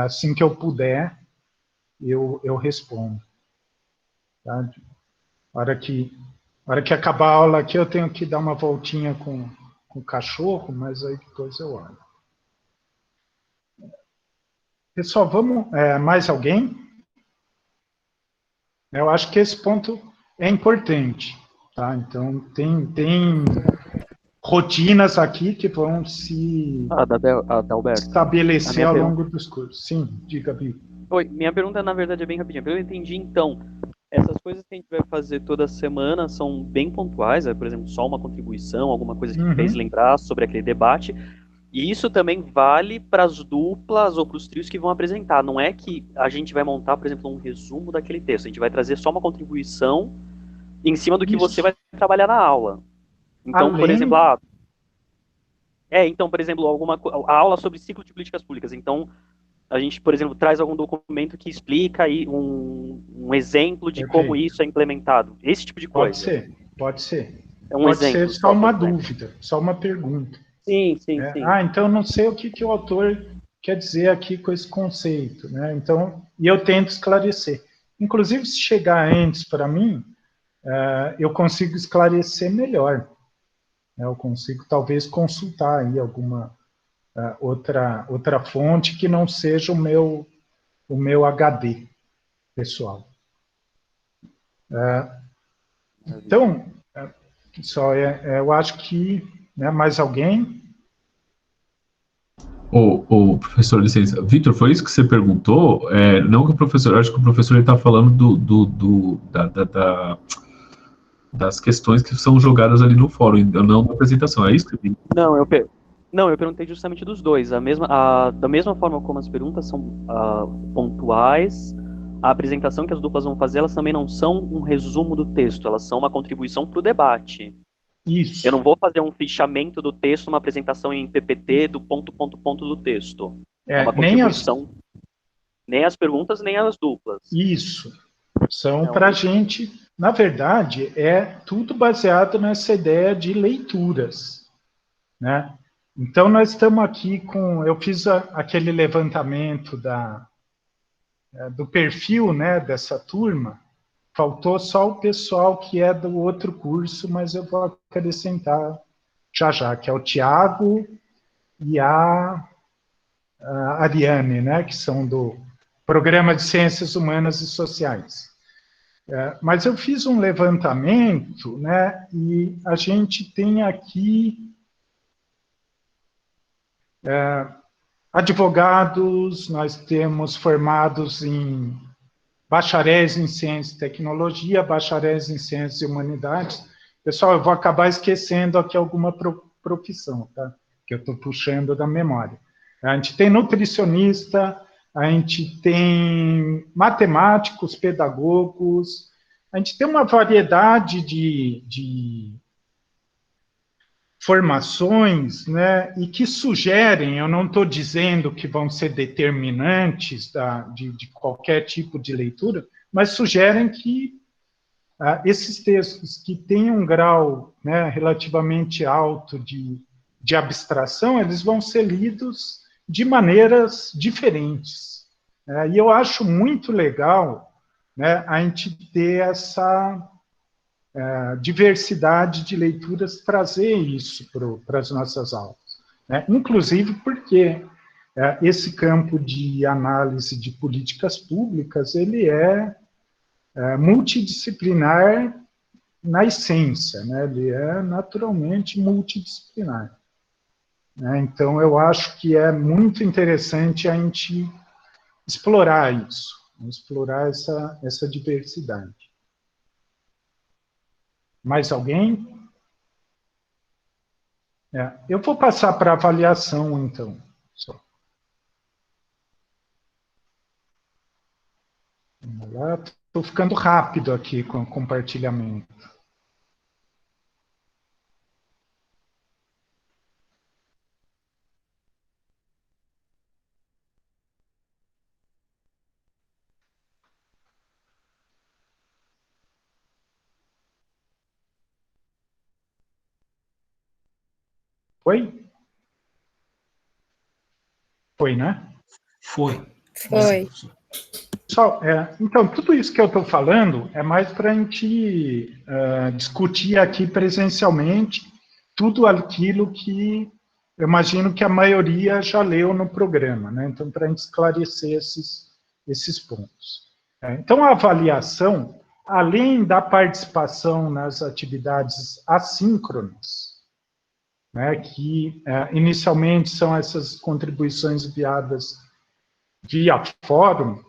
assim que eu puder, eu respondo. Tá? A hora que acabar a aula aqui, eu tenho que dar uma voltinha com o cachorro, mas aí depois eu olho. Pessoal, vamos... mais alguém? Eu acho que esse ponto é importante. Tá? Então, tem rotinas aqui que vão se estabelecer ao longo dos cursos. Sim, diga, Bi. Oi, minha pergunta, na verdade, é bem rapidinha. Pelo que eu entendi, então, essas coisas que a gente vai fazer toda semana são bem pontuais, por exemplo, só uma contribuição, alguma coisa que fez lembrar sobre aquele debate, e isso também vale para as duplas ou para os trios que vão apresentar. Não é que a gente vai montar, por exemplo, um resumo daquele texto, a gente vai trazer só uma contribuição em cima do que você vai trabalhar na aula. Então, por exemplo, então, por exemplo, a aula sobre ciclo de políticas públicas. Então, a gente, por exemplo, traz algum documento que explica aí um exemplo de como isso é implementado. Esse tipo de coisa. Pode ser. É pode ser só uma dúvida, só uma pergunta. Sim. Então eu não sei o que o autor quer dizer aqui com esse conceito, né? Então, e eu tento esclarecer. Inclusive, se chegar antes para mim, eu consigo esclarecer melhor. Eu consigo, talvez, consultar aí alguma outra fonte que não seja o meu HD pessoal. Então, só eu acho que... mais alguém? O professor, licença. Vitor, foi isso que você perguntou? Não que o professor... Acho que o professor está falando das questões que são jogadas ali no fórum, não na apresentação. É isso que você... Não, eu perguntei justamente dos dois. Da mesma forma como as perguntas são pontuais, a apresentação que as duplas vão fazer, elas também não são um resumo do texto, elas são uma contribuição para o debate. Isso. Eu não vou fazer um fichamento do texto, uma apresentação em PPT do ponto do texto. É uma contribuição. Nem as perguntas, nem as duplas. Isso. São para a gente, na verdade, tudo baseado nessa ideia de leituras, né? Então, nós estamos aqui eu fiz aquele levantamento do perfil, né, dessa turma. Faltou só o pessoal que é do outro curso, mas eu vou acrescentar já, que é o Tiago e a Ariane, né, que são do Programa de Ciências Humanas e Sociais. Mas eu fiz um levantamento, né, e a gente tem aqui advogados, nós temos formados em bacharéis em Ciência e Tecnologia, bacharéis em Ciências e Humanidades. Pessoal, eu vou acabar esquecendo aqui alguma profissão, tá? Que eu estou puxando da memória. A gente tem nutricionista, a gente tem matemáticos, pedagogos, a gente tem uma variedade de formações, né, e que sugerem, eu não estou dizendo que vão ser determinantes de qualquer tipo de leitura, mas sugerem que esses textos que têm um grau, né, relativamente alto de abstração, eles vão ser lidos de maneiras diferentes. E eu acho muito legal, né, a gente ter essa diversidade de leituras, trazer isso para as nossas aulas, né? Inclusive porque esse campo de análise de políticas públicas, ele é multidisciplinar na essência, né? Ele é naturalmente multidisciplinar, né? Então, eu acho que é muito interessante a gente explorar isso, explorar essa diversidade. Mais alguém? Eu vou passar para avaliação, então. Vamos lá, estou ficando rápido aqui com o compartilhamento. Foi? Foi, né? Foi. Foi. Pessoal, então, tudo isso que eu estou falando é mais para a gente discutir aqui presencialmente tudo aquilo que eu imagino que a maioria já leu no programa, né? Então, para a gente esclarecer esses pontos. Então, a avaliação, além da participação nas atividades assíncronas, né, que inicialmente são essas contribuições enviadas via fórum,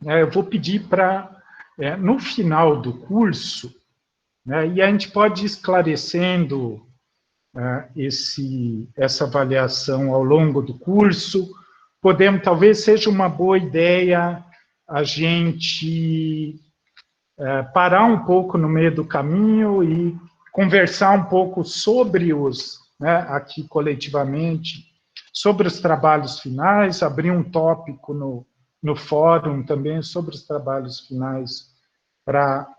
eu vou pedir para, no final do curso, né, e a gente pode ir esclarecendo essa avaliação ao longo do curso, talvez seja uma boa ideia a gente parar um pouco no meio do caminho e conversar um pouco sobre aqui coletivamente, sobre os trabalhos finais, abrir um tópico no fórum também sobre os trabalhos finais para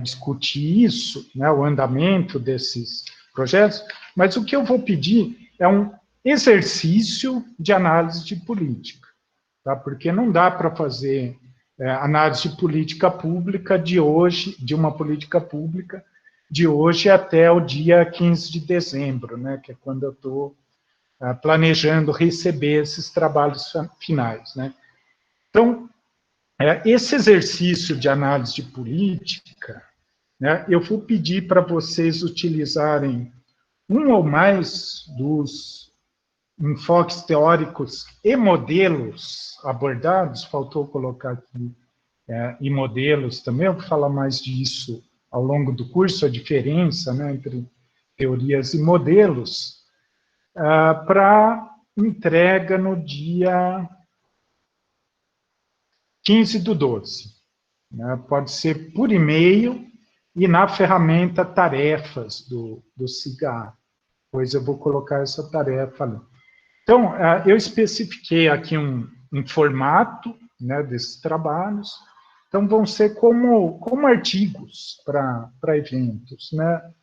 discutir isso, né, o andamento desses projetos, mas o que eu vou pedir é um exercício de análise de política, tá? Porque não dá para fazer análise de política pública de uma política pública de hoje até o dia 15 de dezembro, né, que é quando eu estou planejando receber esses trabalhos finais, né. Então, esse exercício de análise de política, né, eu vou pedir para vocês utilizarem um ou mais dos enfoques teóricos e modelos abordados, faltou colocar aqui, e modelos também, eu vou falar mais disso ao longo do curso, a diferença, né, entre teorias e modelos, para entrega no dia 15/12. Né, pode ser por e-mail e na ferramenta tarefas do SIGA. Depois eu vou colocar essa tarefa ali. Então, eu especifiquei aqui um formato, né, desses trabalhos. Então, vão ser como artigos para eventos, né?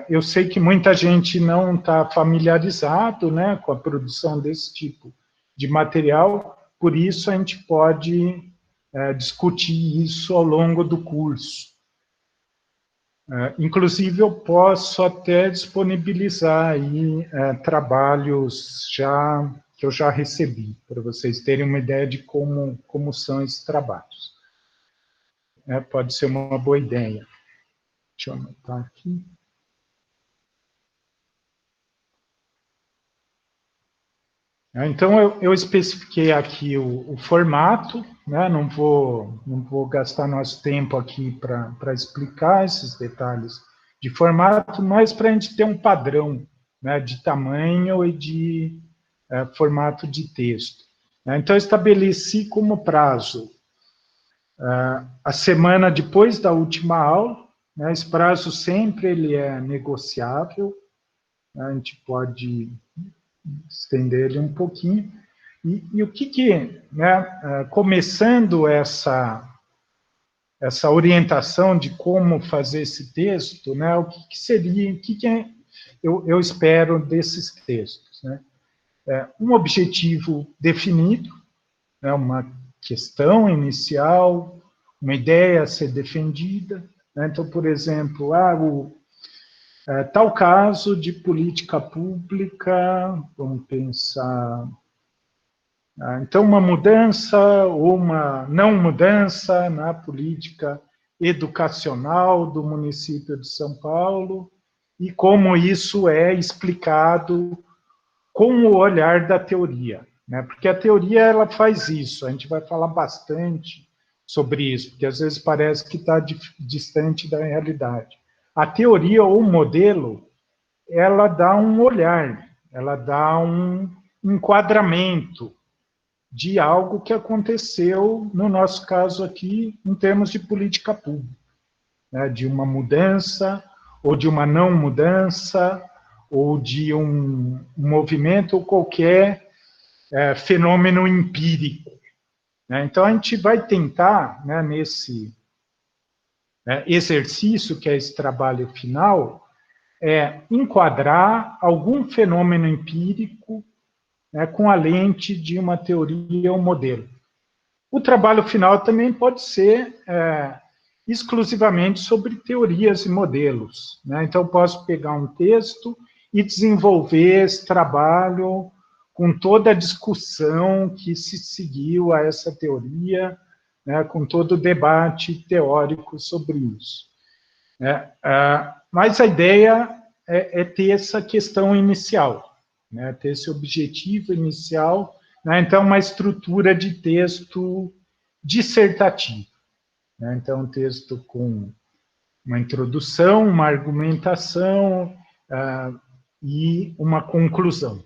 Eu sei que muita gente não está familiarizado, né, com a produção desse tipo de material, por isso a gente pode discutir isso ao longo do curso. Inclusive, eu posso até disponibilizar aí trabalhos que eu já recebi, para vocês terem uma ideia de como são esses trabalhos. Pode ser uma boa ideia. Deixa eu anotar aqui. Então, eu especifiquei aqui o formato, né? Não vou gastar nosso tempo aqui para explicar esses detalhes de formato, mas para a gente ter um padrão, né, de tamanho e de formato de texto. Então, eu estabeleci como prazo a semana depois da última aula, né? Esse prazo sempre ele é negociável, né? A gente pode estender ele um pouquinho, e o que né, começando essa orientação de como fazer esse texto, né, o que seria, eu espero desses textos, né? Um objetivo definido, né, uma questão inicial, uma ideia a ser defendida, né? Então, por exemplo, tal caso de política pública, vamos pensar, então uma mudança ou uma não mudança na política educacional do município de São Paulo e como isso é explicado com o olhar da teoria, né? Porque a teoria ela faz isso, a gente vai falar bastante sobre isso, porque às vezes parece que está distante da realidade. A teoria ou o modelo, ela dá um olhar, ela dá um enquadramento de algo que aconteceu, no nosso caso aqui, em termos de política pública, né, de uma mudança, ou de uma não mudança, ou de um movimento, ou qualquer fenômeno empírico. Né? Então, a gente vai tentar, né, nesse exercício, que é esse trabalho final, enquadrar algum fenômeno empírico, né, com a lente de uma teoria ou modelo. O trabalho final também pode ser exclusivamente sobre teorias e modelos. Né? Então, eu posso pegar um texto e desenvolver esse trabalho com toda a discussão que se seguiu a essa teoria, né, com todo o debate teórico sobre isso. Mas a ideia é ter essa questão inicial, né, ter esse objetivo inicial, né, então uma estrutura de texto dissertativo. Né, então, um texto com uma introdução, uma argumentação e uma conclusão.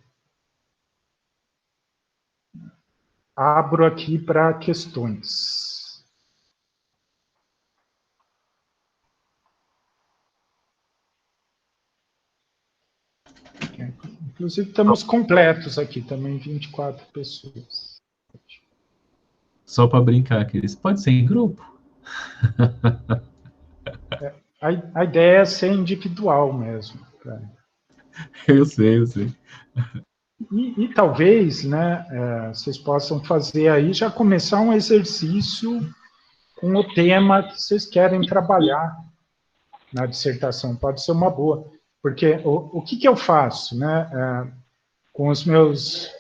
Abro aqui para questões. Inclusive, estamos completos aqui, também 24 pessoas. Só para brincar, Cris, pode ser em grupo? A ideia é ser individual mesmo. Cara. Eu sei. E talvez, né, vocês possam fazer aí, já começar um exercício com o tema que vocês querem trabalhar na dissertação. Pode ser uma boa. Porque o que eu faço, né, com os meus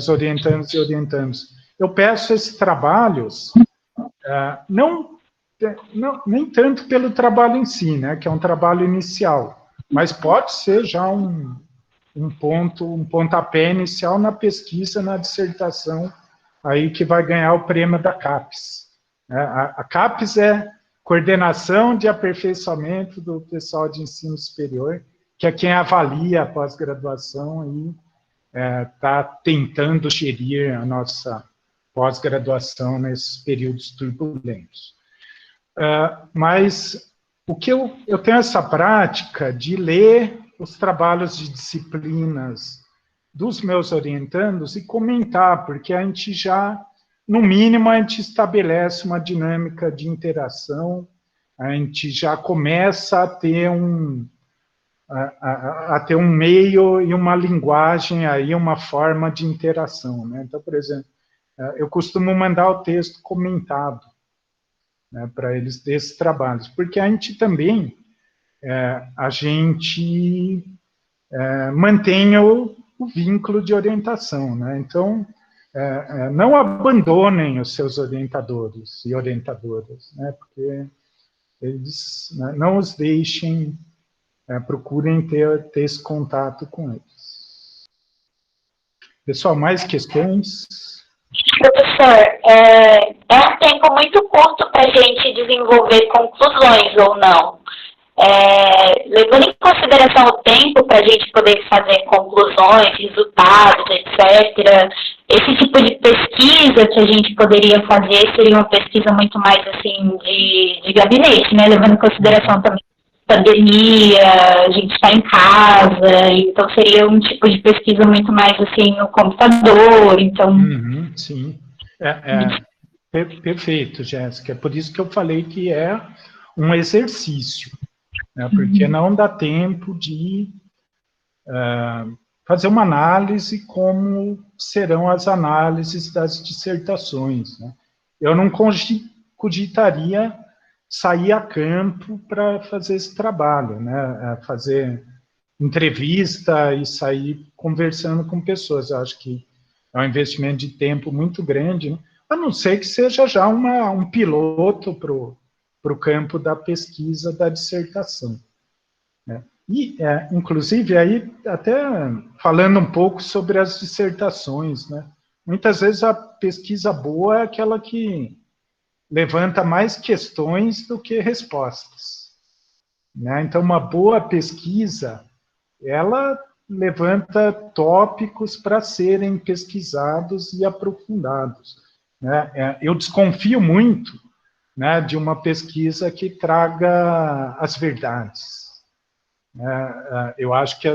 orientandos e orientandos? Eu peço esses trabalhos, nem tanto pelo trabalho em si, né, que é um trabalho inicial, mas pode ser já um pontapé inicial na pesquisa, na dissertação, aí que vai ganhar o prêmio da CAPES. A CAPES é Coordenação de Aperfeiçoamento do Pessoal de Ensino Superior, que é quem avalia a pós-graduação e está tentando gerir a nossa pós-graduação nesses períodos turbulentos. Mas o que eu tenho essa prática de ler os trabalhos de disciplinas dos meus orientandos e comentar, porque a gente já, no mínimo, a gente estabelece uma dinâmica de interação, a gente já começa a ter um meio e uma linguagem, aí, uma forma de interação. Né? Então, por exemplo, eu costumo mandar o texto comentado, né, para eles desses trabalhos, porque a gente também mantém o vínculo de orientação, né? Então, não abandonem os seus orientadores e orientadoras, né? Porque eles, né, não os deixem, procurem ter esse contato com eles. Pessoal, mais questões? Professor, é um tempo muito curto para a gente desenvolver conclusões ou não. Levando em consideração o tempo para a gente poder fazer conclusões, resultados, etc., esse tipo de pesquisa que a gente poderia fazer seria uma pesquisa muito mais assim de gabinete, né? Levando em consideração também a pandemia, a gente está em casa, então seria um tipo de pesquisa muito mais assim no computador, então... Sim, perfeito, Jéssica, é por isso que eu falei que é um exercício, né, porque não dá tempo de fazer uma análise como serão as análises das dissertações. Né? Eu não cogitaria sair a campo para fazer esse trabalho, né? Fazer entrevista e sair conversando com pessoas. Eu acho que é um investimento de tempo muito grande, né? A não ser que seja já um piloto para o campo da pesquisa da dissertação. Né? E, inclusive, aí até falando um pouco sobre as dissertações, né? Muitas vezes a pesquisa boa é aquela que levanta mais questões do que respostas. Né? Então, uma boa pesquisa, ela levanta tópicos para serem pesquisados e aprofundados, né? Eu desconfio muito, né, de uma pesquisa que traga as verdades. Eu acho que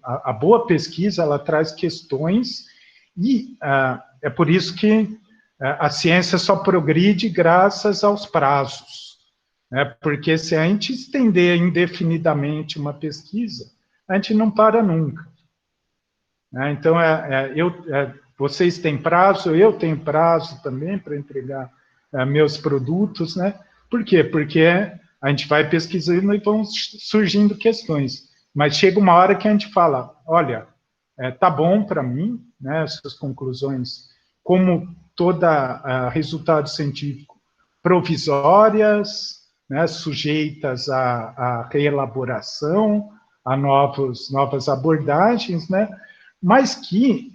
a boa pesquisa, ela traz questões, e é por isso que a ciência só progride graças aos prazos, né? Porque se a gente estender indefinidamente uma pesquisa, a gente não para nunca. Então, vocês têm prazo, eu tenho prazo também para entregar meus produtos, né? Por quê? Porque a gente vai pesquisando e vão surgindo questões. Mas chega uma hora que a gente fala, olha, tá bom para mim, né, essas conclusões, como todo resultado científico, provisórias, né, sujeitas à reelaboração, a novas abordagens, né, mas que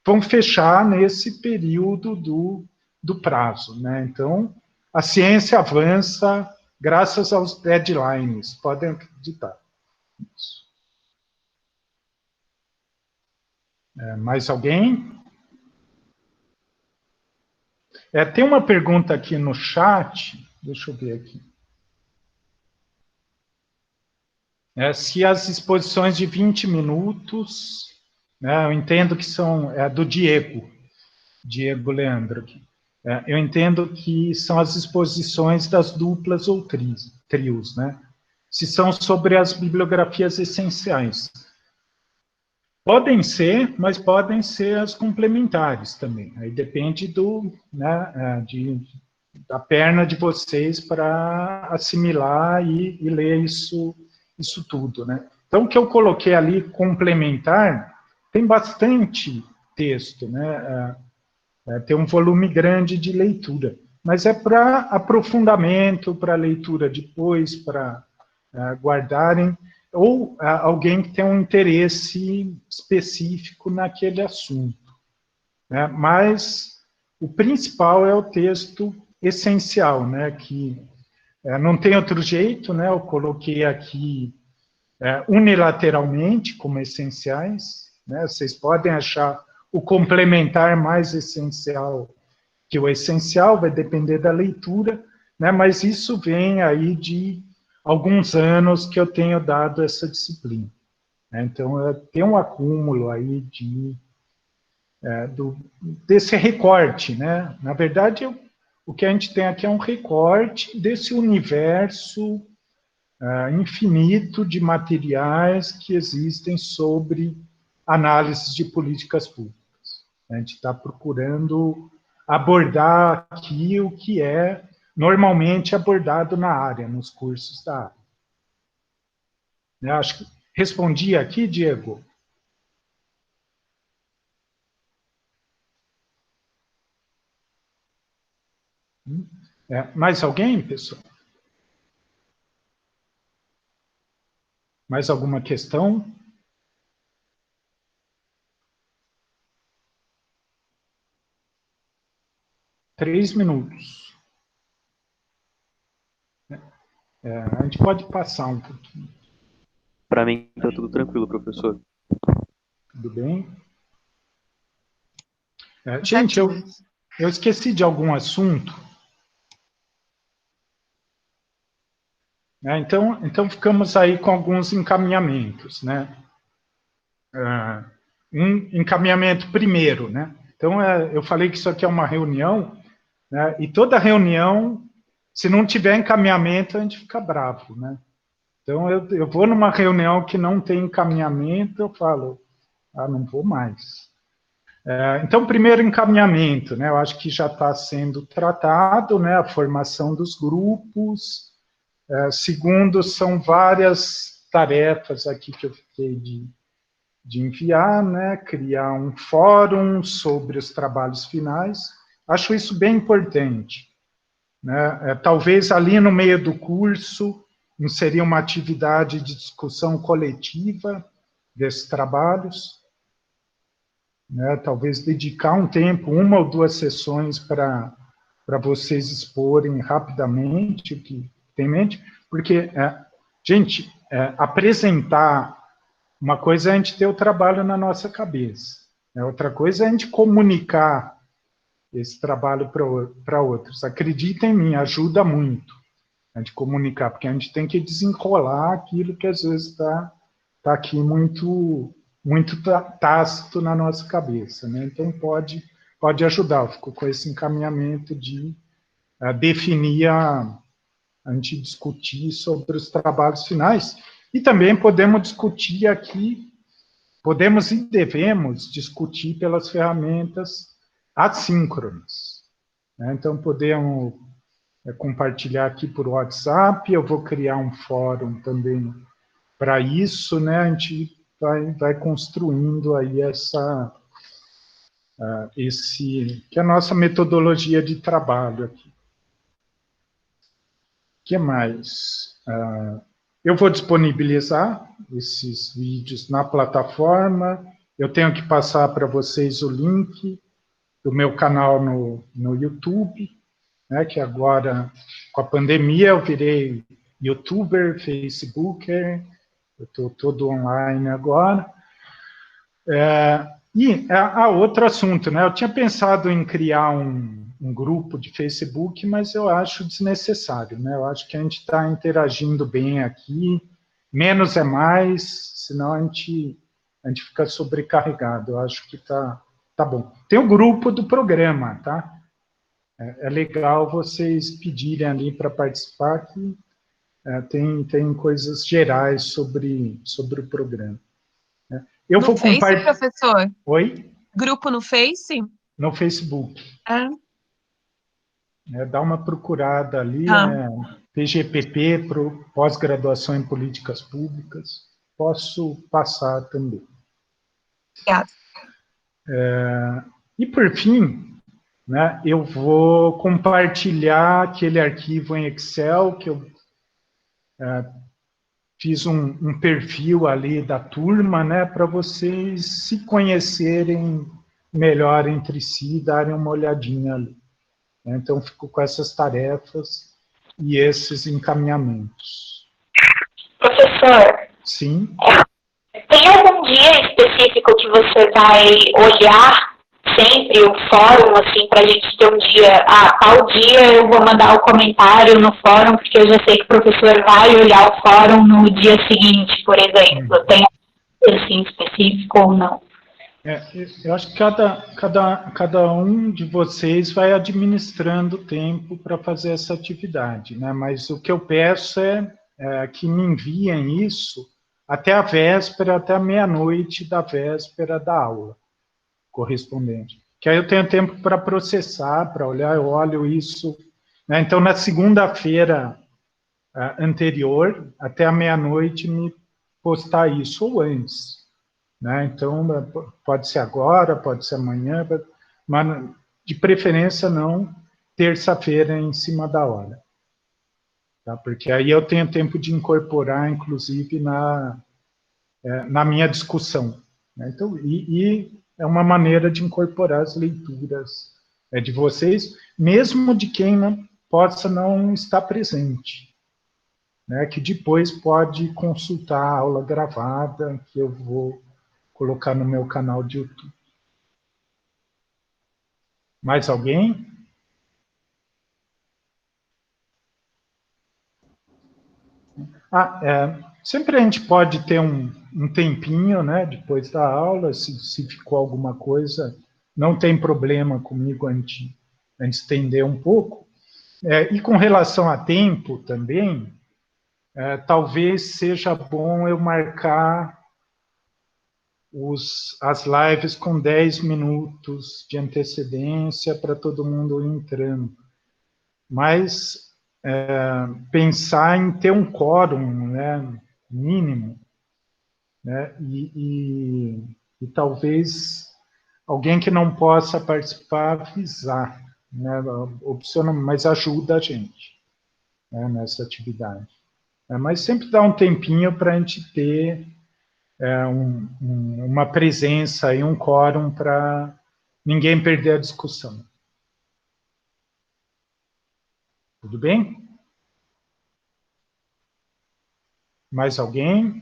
vão fechar nesse período do prazo, né? Então, a ciência avança graças aos deadlines, podem acreditar. Mais alguém? Tem uma pergunta aqui no chat, deixa eu ver aqui. Se as exposições de 20 minutos, né, eu entendo que são do Diego Leandro aqui. Eu entendo que são as exposições das duplas ou trios, né? Se são sobre as bibliografias essenciais. Podem ser, mas podem ser as complementares também. Aí depende da perna de vocês para assimilar e ler isso tudo, né? Então, o que eu coloquei ali, complementar, tem bastante texto, né? Tem um volume grande de leitura, mas é para aprofundamento, para leitura depois, para guardarem, ou alguém que tem um interesse específico naquele assunto, né? Mas o principal é o texto essencial, né? Que não tem outro jeito, né? Eu coloquei aqui unilateralmente como essenciais, né? Vocês podem achar o complementar mais essencial que o essencial, vai depender da leitura, né? Mas isso vem aí de alguns anos que eu tenho dado essa disciplina, né? Então, tem um acúmulo aí desse recorte, né? Na verdade, o que a gente tem aqui é um recorte desse universo infinito de materiais que existem sobre análise de políticas públicas. A gente está procurando abordar aqui o que é normalmente abordado na área, nos cursos da área. Eu acho que respondi aqui, Diego. Mais alguém, pessoal? Mais alguma questão? Três minutos. A gente pode passar um pouquinho. Para mim, está tudo tranquilo, professor. Tudo bem? Gente, eu esqueci de algum assunto. Então, ficamos aí com alguns encaminhamentos, né? Um encaminhamento primeiro, né? Então, eu falei que isso aqui é uma reunião, né? E toda reunião, se não tiver encaminhamento, a gente fica bravo, né? Então, eu vou numa reunião que não tem encaminhamento, eu falo, não vou mais. Então, primeiro encaminhamento, né? Eu acho que já está sendo tratado, né? A formação dos grupos. Segundo, são várias tarefas aqui que eu fiquei de enviar, né? Criar um fórum sobre os trabalhos finais. Acho isso bem importante, né? Talvez ali no meio do curso seria uma atividade de discussão coletiva desses trabalhos, né? Talvez dedicar um tempo, uma ou duas sessões para vocês exporem rapidamente o que tem em mente, porque, gente, apresentar uma coisa é a gente ter o trabalho na nossa cabeça, né? Outra coisa é a gente comunicar esse trabalho para outros. Acredita em mim, ajuda muito a gente comunicar, porque a gente tem que desencolar aquilo que às vezes está aqui muito tácito na nossa cabeça, né? Então pode ajudar. Eu fico com esse encaminhamento de definir a gente discutir sobre os trabalhos finais, e também podemos discutir aqui, podemos e devemos discutir pelas ferramentas assíncronas, né? Então podemos compartilhar aqui por WhatsApp, eu vou criar um fórum também para isso, né? A gente vai construindo aí que é a nossa metodologia de trabalho aqui. O que mais? Eu vou disponibilizar esses vídeos na plataforma, eu tenho que passar para vocês o link do meu canal no YouTube, né, que agora, com a pandemia, eu virei youtuber, facebooker, eu estou todo online agora. E há outro assunto, né? Eu tinha pensado em criar um grupo de Facebook, mas eu acho desnecessário, né? Eu acho que a gente está interagindo bem aqui, menos é mais, senão a gente fica sobrecarregado. Eu acho que tá bom. Tem o grupo do programa, tá? É legal vocês pedirem ali para participar, que tem coisas gerais sobre o programa. Eu no vou Face, professor? Oi? Grupo no Face? No Facebook. Dá uma procurada ali, PGPP, pós-graduação em políticas públicas. Posso passar também. Obrigada. E por fim, né, eu vou compartilhar aquele arquivo em Excel que eu fiz um perfil ali da turma, né, para vocês se conhecerem melhor entre si, darem uma olhadinha ali. Então, fico com essas tarefas e esses encaminhamentos. Professor? Sim? Tem algum dia específico que você vai olhar sempre o fórum, assim, para a gente ter um dia, tal dia eu vou mandar o comentário no fórum, porque eu já sei que o professor vai olhar o fórum no dia seguinte, por exemplo. Tem assim específico ou não? Eu acho que cada um de vocês vai administrando o tempo para fazer essa atividade, né? Mas o que eu peço é que me enviem isso até a véspera, até a meia-noite da véspera da aula correspondente. Que aí eu tenho tempo para processar, para olhar, eu olho isso, né? Então, na segunda-feira anterior, até a meia-noite, me postar isso, ou antes, né? Então, pode ser agora, pode ser amanhã, mas de preferência não terça-feira em cima da hora. Tá? Porque aí eu tenho tempo de incorporar, inclusive, na minha discussão. Né? Então, e é uma maneira de incorporar as leituras de vocês, mesmo de quem possa não estar presente, né? Que depois pode consultar a aula gravada, que eu vou colocar no meu canal de YouTube. Mais alguém? Sempre a gente pode ter um tempinho, né, depois da aula, se ficou alguma coisa, não tem problema comigo a gente estender um pouco. E com relação a tempo também, talvez seja bom eu marcar as lives com 10 minutos de antecedência para todo mundo ir entrando. Mas pensar em ter um quórum, né, mínimo, né, e talvez alguém que não possa participar avisar, né, opciona, mas ajuda a gente, né, nessa atividade. Mas sempre dá um tempinho para a gente ter uma presença e um quórum para ninguém perder a discussão. Tudo bem? Mais alguém?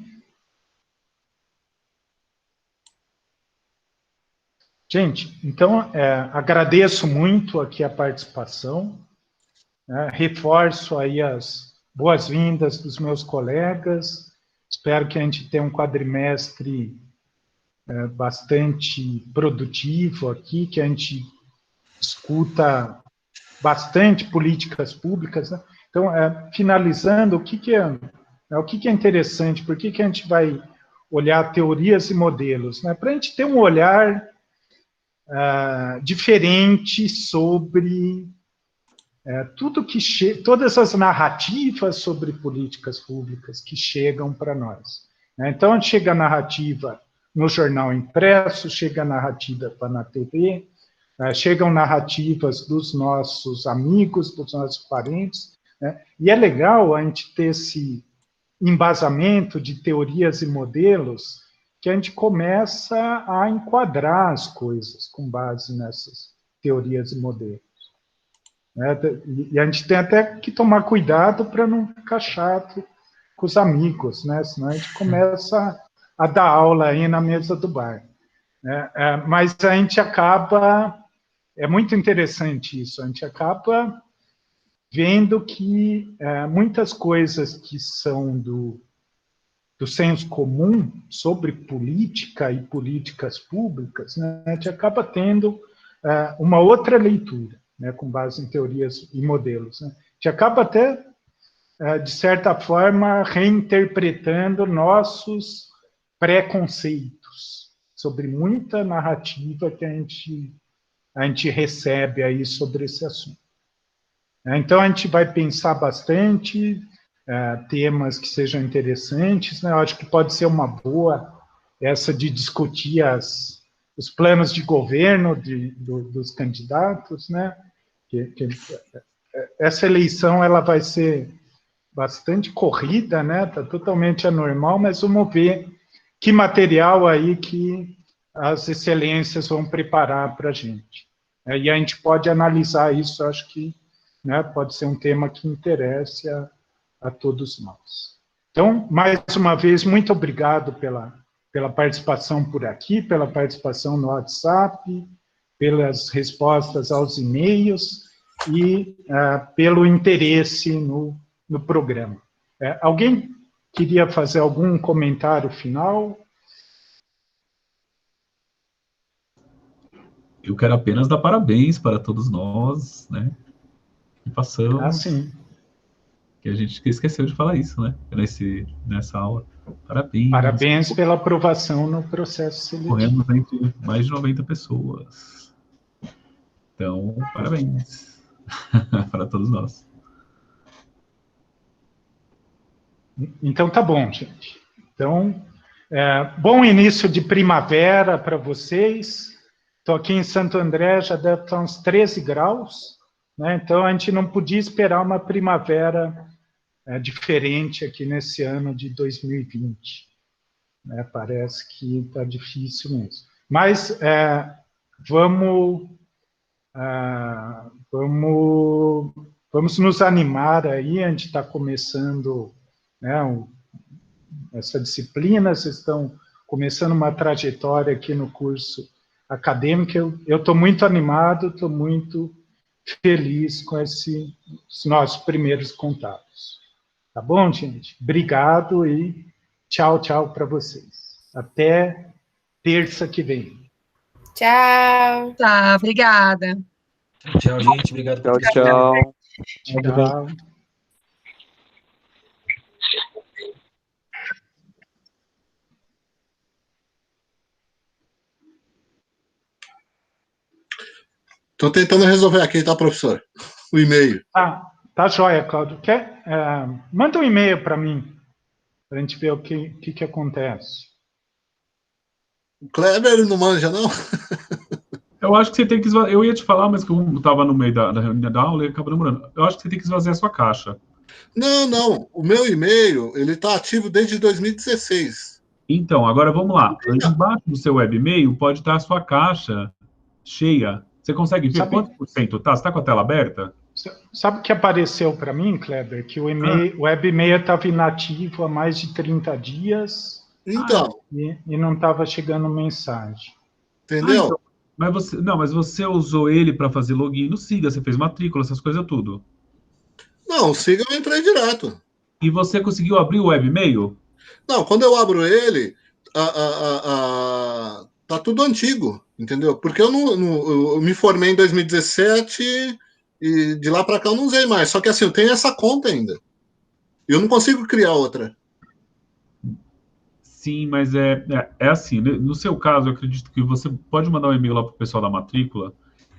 Gente, então, agradeço muito aqui a participação, né, reforço aí as boas-vindas dos meus colegas, espero que a gente tenha um quadrimestre bastante produtivo aqui, que a gente discuta bastante políticas públicas, né? Então, finalizando, o que é interessante, por que a gente vai olhar teorias e modelos? Né? Para a gente ter um olhar diferente sobre todas as narrativas sobre políticas públicas que chegam para nós. Né? Então, a gente chega a narrativa no jornal impresso, chega a narrativa na TV, chegam narrativas dos nossos amigos, dos nossos parentes, né? E é legal a gente ter esse embasamento de teorias e modelos que a gente começa a enquadrar as coisas com base nessas teorias e modelos. Né? E a gente tem até que tomar cuidado para não ficar chato com os amigos, né? Senão a gente começa a dar aula aí na mesa do bar. Né? Mas a gente acaba... É muito interessante isso, a gente acaba vendo que muitas coisas que são do senso comum sobre política e políticas públicas, né, a gente acaba tendo uma outra leitura, né, com base em teorias e modelos. Né. A gente acaba até, de certa forma, reinterpretando nossos preconceitos sobre muita narrativa que a gente recebe aí sobre esse assunto. Então, a gente vai pensar bastante temas que sejam interessantes, né? Eu acho que pode ser uma boa essa de discutir os planos de governo dos candidatos, né? Essa eleição ela vai ser bastante corrida, né? Está totalmente anormal, mas vamos ver que material aí que as excelências vão preparar para a gente. E a gente pode analisar isso, acho que, né, pode ser um tema que interesse a todos nós. Então, mais uma vez, muito obrigado pela participação por aqui, pela participação no WhatsApp, pelas respostas aos e-mails e pelo interesse no programa. Alguém queria fazer algum comentário final? Eu quero apenas dar parabéns para todos nós, né? Que passamos. Sim. Que a gente esqueceu de falar isso, né? Nessa aula. Parabéns. Parabéns pela aprovação no processo seletivo. Corremos entre mais de 90 pessoas. Então, parabéns para todos nós. Então, tá bom, gente. Então, bom início de primavera para vocês. Estou aqui em Santo André, já deve estar uns 13 graus, né? Então a gente não podia esperar uma primavera diferente aqui nesse ano de 2020. Né? Parece que está difícil mesmo. Mas vamos nos animar aí, a gente está começando, né, essa disciplina, vocês estão começando uma trajetória aqui no curso acadêmico. Eu estou muito animado, estou muito feliz com esses nossos primeiros contatos. Tá bom, gente? Obrigado e tchau, tchau para vocês. Até terça que vem. Tchau. Tá, obrigada. Tchau, gente. Obrigado por Tchau. Tchau. Estou tentando resolver aqui, tá, professor? O e-mail. Tá joia, Cláudio. Manda um e-mail para mim, para a gente ver o que acontece. O Kleber não manja, não? Eu acho que você tem que esvaziar. Eu ia te falar, mas que eu estava no meio da reunião da aula e acabou demorando. Eu acho que você tem que esvaziar a sua caixa. Não. O meu e-mail, ele está ativo desde 2016. Então, agora vamos lá. Embaixo do seu webmail pode estar a sua caixa cheia. Você consegue ver quantos por cento tá? Você está com a tela aberta? Sabe o que apareceu para mim, Kleber? Que o webmail estava inativo há mais de 30 dias. Então. E não estava chegando mensagem. Entendeu? Mas você usou ele para fazer login no Siga, você fez matrícula, essas coisas tudo. Não, o Siga eu entrei direto. E você conseguiu abrir o webmail? Não, quando eu abro ele, tá tudo antigo, entendeu? Porque eu me formei em 2017 e de lá para cá eu não usei mais. Só que assim, eu tenho essa conta ainda. Eu não consigo criar outra. Sim, mas é assim, no seu caso, eu acredito que você pode mandar um e-mail lá para o pessoal da matrícula,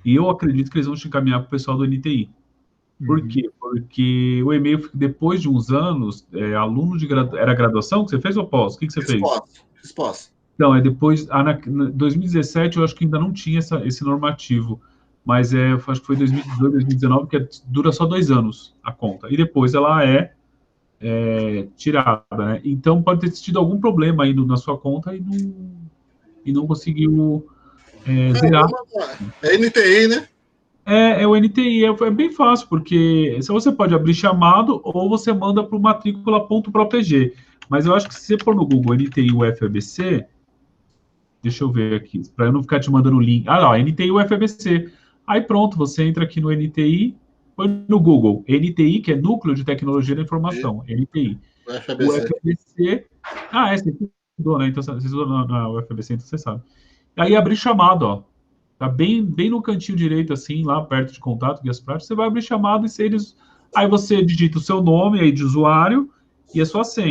e eu acredito que eles vão te encaminhar para o pessoal do NTI. Por quê? Porque o e-mail, depois de uns anos, aluno de era graduação que você fez ou pós? O que você fez? Fiz pós. Não, depois, em 2017, eu acho que ainda não tinha esse normativo, mas acho que foi 2018, 2019, que dura só 2 anos a conta, e depois ela é tirada, né? Então pode ter tido algum problema aí na sua conta e não conseguiu zerar. É NTI, né? É o NTI, é bem fácil, porque você pode abrir chamado ou você manda para o matrícula.propg. Mas eu acho que se você pôr no Google NTI UFABC, deixa eu ver aqui, para eu não ficar te mandando o link. Ah, não, NTI UFABC. Aí pronto, você entra aqui no NTI, põe no Google, NTI, que é Núcleo de Tecnologia da Informação, NTI. UFABC. Você estudou, né? Então, você estudou na UFABC, então você sabe. Aí abrir chamado, ó. Tá bem no cantinho direito, assim, lá perto de contato, guias práticas, você vai abrir chamado e aí você digita o seu nome aí de usuário e a sua senha.